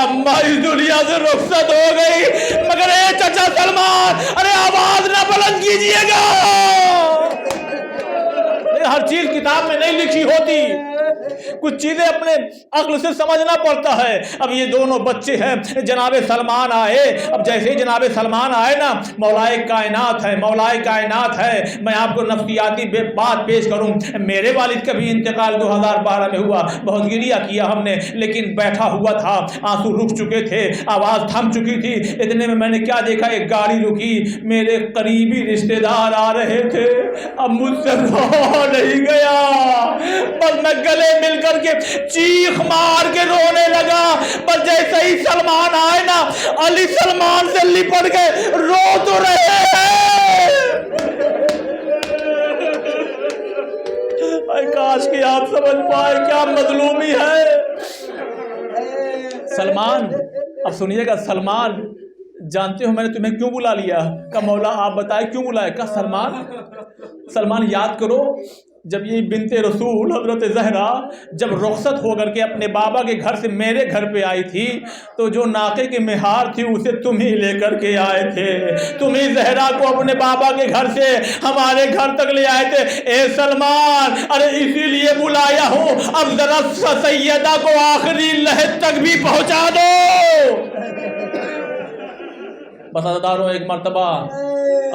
اماں اس دنیا سے رخصت ہو گئی، مگر اے چچا سلمان ارے آواز نہ بلند کیجیے گا، ہر چیز کتاب میں نہیں لکھی ہوتی، کچھ چیزیں اپنے عقل سے سمجھنا پڑتا ہے۔ اب یہ دونوں بچے ہیں، جناب سلمان آئے، اب جیسے ہی جناب سلمان آئے نا، مولا کائنات ہے، میں آپ کو نفسیاتی بات پیش کروں، میرے والد کا بھی انتقال 2012 میں ہوا، بہت گریہ کیا ہم نے، لیکن بیٹھا ہوا تھا، آنسو رک چکے تھے، آواز تھم چکی تھی، اتنے میں میں نے کیا دیکھا، ایک گاڑی رکی، میرے قریبی رشتہ دار آ رہے تھے، اب مجھ سے رہا نہیں گیا، بس میں گلے مل کر کے چیخ مار کے رونے لگا۔ بس جیسے ہی سلمان آئے نا، علی سلمان سے لپٹ گئے، رو تو رہے ہیں کاش کہ آپ سمجھ پائے کیا مظلومی ہے۔ سلمان، اب سنیے گا، سلمان جانتے ہو میں نے تمہیں کیوں بلا لیا؟ کہ مولا آپ بتائے کیوں بلائے؟ کہ سلمان یاد کرو جب یہ بنت رسول حضرت زہرا جب رخصت ہو کر کے اپنے بابا کے گھر سے میرے گھر پہ آئی تھی تو جو ناقے کی مہار تھی اسے تم ہی لے کر کے آئے تھے، تم ہی زہرا کو اپنے بابا کے گھر سے ہمارے گھر تک لے آئے تھے۔ اے سلمان، ارے اسی لیے بلایا ہوں، اب ذرا سیدہ کو آخری لحد تک بھی پہنچا دو۔ بس عزاداروں، ایک مرتبہ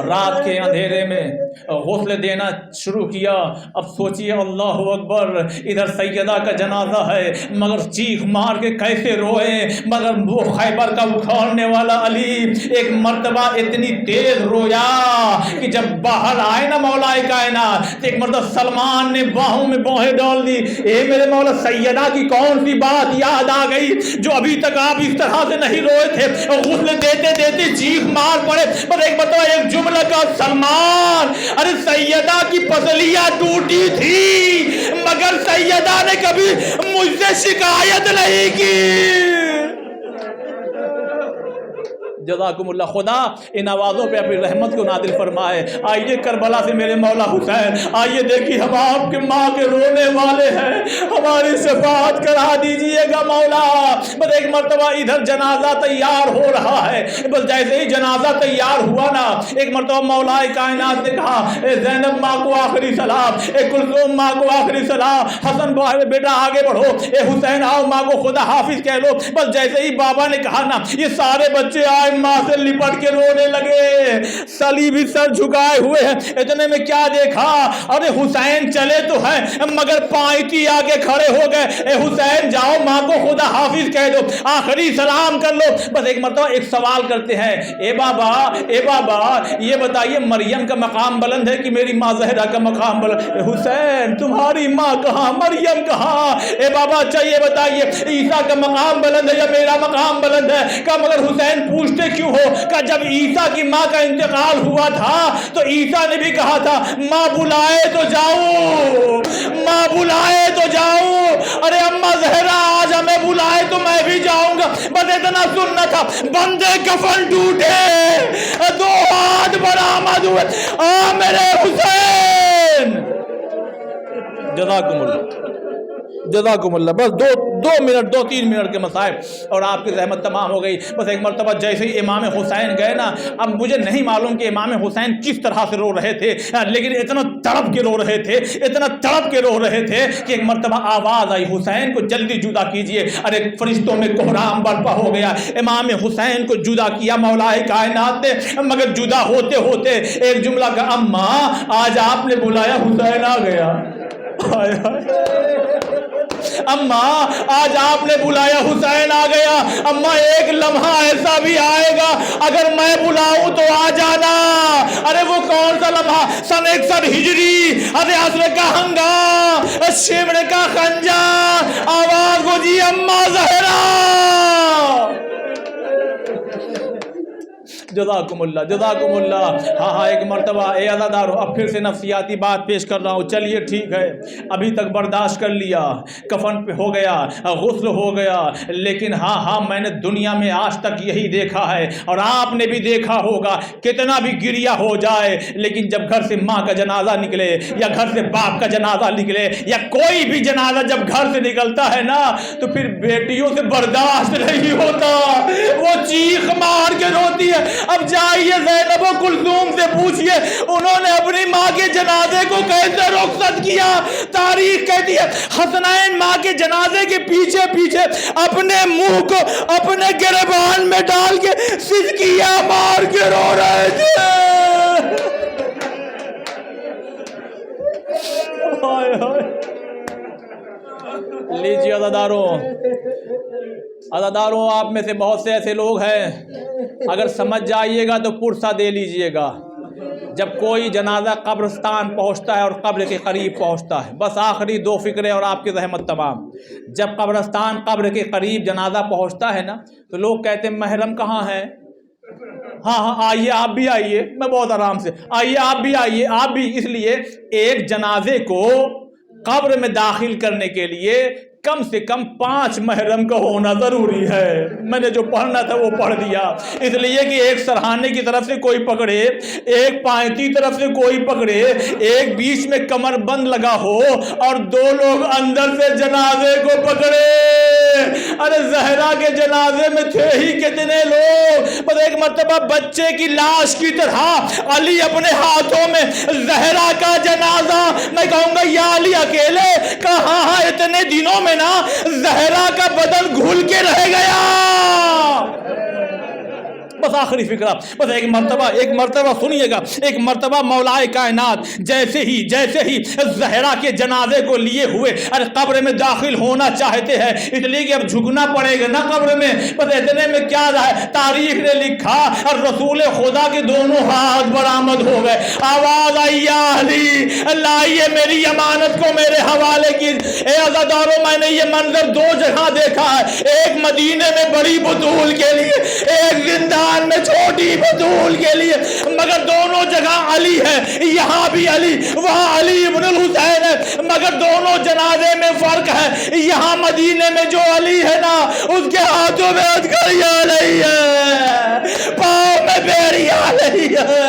رات کے اندھیرے میں غسل دینا شروع کیا۔ اب سوچئے اللہ اکبر، ادھر سیدہ کا جنازہ ہے مگر چیخ مار کے کیسے روئے، مگر وہ خیبر کا اکھاڑنے والا علی ایک مرتبہ اتنی تیز رویا کہ جب باہر آئے نا مولا کائنات، ایک مرتبہ سلمان نے باہوں میں باہیں ڈال دی۔ اے میرے مولا، سیدہ کی کون سی بات یاد آ گئی جو ابھی تک آپ اس طرح سے نہیں روئے تھے؟ غسل دیتے دیتے چیخ مار پڑے، پر ایک مرتبہ ایک جملہ کا سلمان، ارے سیدہ کی پسلیاں ٹوٹی تھی مگر سیدہ نے کبھی مجھ سے شکایت نہیں کی۔ جزاکم اللہ، خدا ان آوازوں پہ اپنی رحمت کو نازل فرمائے۔ آئیے کربلا سے میرے مولا حسین، آئیے دیکھیے ہم آپ کے ماں کے رونے والے ہیں، ہماری شفاعت کرا دیجئے گا مولا۔ بس ایک مرتبہ ادھر جنازہ تیار ہو رہا ہے، بس جیسے ہی جنازہ تیار ہوا نا، ایک مرتبہ مولا کائنات نے کہا اے زینب ماں کو آخری سلام، اے کلثوم ماں کو آخری سلام، حسن بیٹا آگے بڑھو، اے حسین آؤ ماں کو خدا حافظ کہہ لو۔ بس جیسے ہی بابا نے کہا نا، یہ سارے بچے آئے ماں سے لپٹ کے رونے لگے، صلیبی سر جھکائے ہوئے ہیں۔ اتنے میں کیا دیکھا، ارے حسین چلے تو ہیں مگر پائتی آگے کھڑے ہو گئے۔ اے حسین جاؤ ماں کو خدا حافظ کہہ دو، آخری سلام کر لو۔ بس ایک مرتبہ ایک سوال کرتے ہیں، اے بابا یہ بتائیے مریم کا مقام بلند ہے کہ میری ماں زہرا کا مقام بلند؟ اے حسین تمہاری ماں کہاں، مریم کہاں؟ اے بابا اچھا یہ بتائیے عیسیٰ کا مقام بلند ہے یا میرا مقام بلند ہے؟ کہ مگر حسین پوچھتے کیوں ہو؟ کہ جب عیسیٰ کی ماں کا انتقال ہوا تھا تو عیسیٰ نے بھی کہا تھا ماں بلائے تو جاؤں، ماں بلائے تو جاؤں، ارے اماں زہرا آج ہمیں بلائے تو میں بھی جاؤں گا۔ بس اتنا سننا تھا، بندے کفن ٹوٹے، دو ہاتھ برآمد ہوئے، آ میرے حسین۔ جزاکم اللہ، بس دو منٹ 2-3 منٹ کے مسائل اور آپ کی زحمت تمام ہو گئی۔ بس ایک مرتبہ جیسے ہی امام حسین گئے نا، اب مجھے نہیں معلوم کہ امام حسین کس طرح سے رو رہے تھے، لیکن اتنا تڑپ کے رو رہے تھے کہ ایک مرتبہ آواز آئی حسین کو جلدی جدا کیجئے۔ ارے فرشتوں میں کوہرام برپا ہو گیا، امام حسین کو جدا کیا مولا کائنات نے، مگر جدا ہوتے ہوتے ایک جملہ کا اماں آج آپ نے بلایا حسین آ گیا، اماں آج آپ نے بلایا حسین آ گیا۔ اماں ایک لمحہ ایسا بھی آئے گا اگر میں بلاؤں تو آ جانا۔ ارے وہ کون سا لمحہ؟ سن 61 ہجری، ارے عصر کا ہنگام، شمر کا خنجر، آواز گونجی اماں زہرا۔ جزاکم اللہ۔ ہاں ایک مرتبہ اے عزادارو، اب پھر سے نفسیاتی بات پیش کر رہا ہوں، چلیے ٹھیک ہے ابھی تک برداشت کر لیا، کفن پہ ہو گیا، غسل ہو گیا، لیکن ہاں میں نے دنیا میں آج تک یہی دیکھا ہے اور آپ نے بھی دیکھا ہوگا، کتنا بھی گریہ ہو جائے لیکن جب گھر سے ماں کا جنازہ نکلے یا گھر سے باپ کا جنازہ نکلے یا کوئی بھی جنازہ جب گھر سے نکلتا ہے نا تو پھر بیٹیوں سے برداشت نہیں ہوتا، وہ چیخ مار کے روتی ہے۔ اب جائیے زینب و کلثوم سے پوچھئے انہوں نے اپنی ماں کے جنازے کو کیسے رخصت کیا۔ تاریخ کہتی ہے حسنین ماں کے جنازے کے پیچھے اپنے منہ کو اپنے گریبان میں ڈال کے سسکیاں مار کے رو رہے تھے۔ لیجیے عزاداروں، آپ میں سے بہت سے ایسے لوگ ہیں اگر سمجھ جائیے گا تو پرسہ دے لیجئے گا، جب کوئی جنازہ قبرستان پہنچتا ہے اور قبر کے قریب پہنچتا ہے، بس آخری 2 فکرے اور آپ کی زحمت تمام۔ جب قبر کے قریب جنازہ پہنچتا ہے نا تو لوگ کہتے ہیں محرم کہاں ہے؟ ہاں آئیے آپ بھی آئیے، میں بہت آرام سے، آئیے آپ بھی آئیے، آپ بھی، اس لیے ایک جنازے کو قبر میں داخل کرنے کے لیے کم سے کم 5 محرم کا ہونا ضروری ہے. میں نے جو پڑھنا تھا وہ پڑھ دیا، اس لیے کہ ایک سرہانے کی طرف سے کوئی پکڑے، ایک پائنتی طرف سے کوئی پکڑے، ایک بیچ میں کمر بند لگا ہو اور 2 لوگ اندر سے جنازے کو پکڑے. ارے زہرا کے جنازے میں تھے ہی کتنے لوگ. بس ایک مرتبہ بچے کی لاش کی طرح علی اپنے ہاتھوں میں زہرا کا جنازہ، میں کہوں گا یا علی اکیلے؟ کہا ہاں اتنے دنوں میں نا زہرا کا بدن گھل کے رہ گیا. بس آخری فکرہ، بس ایک مرتبہ سنیے گا. ایک مرتبہ مولا کائنات جیسے ہی زہرا کے جنازے کو لیے ہوئے ارے قبر میں داخل ہونا چاہتے ہیں، اس لیے کہ اب جھکنا پڑے گا نا قبر میں. بس اتنے میں کیا ہے، تاریخ نے لکھا اور رسول خدا کے دونوں ہاتھ برآمد ہو گئے. آواز آئی یا علی، لائیے میری امانت کو میرے حوالے کی. اے عزادارو، میں نے یہ منظر 2 جگہ دیکھا ہے، ایک مدینے میں بڑی بطول کے لیے، ایک زندان میں چھوٹی بطول کے لیے، مگر دونوں جگہ علی ہے. یہاں بھی علی، وہاں علی ابن الحسین ہے، مگر دونوں جنازے میں فرق ہے. یہاں مدینے میں جو علی ہے نا، اس کے ہاتھوں میں ہتھکڑیاں نہیں ہے، پاؤں میں بیڑیاں نہیں ہے.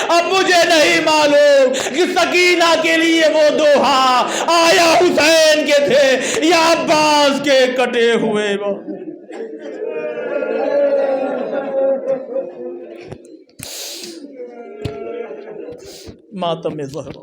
اب مجھے نہیں معلوم کہ سکینہ کے لیے وہ دوہا آیا حسین کے تھے یا عباس کے کٹے ہوئے وہ. ماتم زہرا.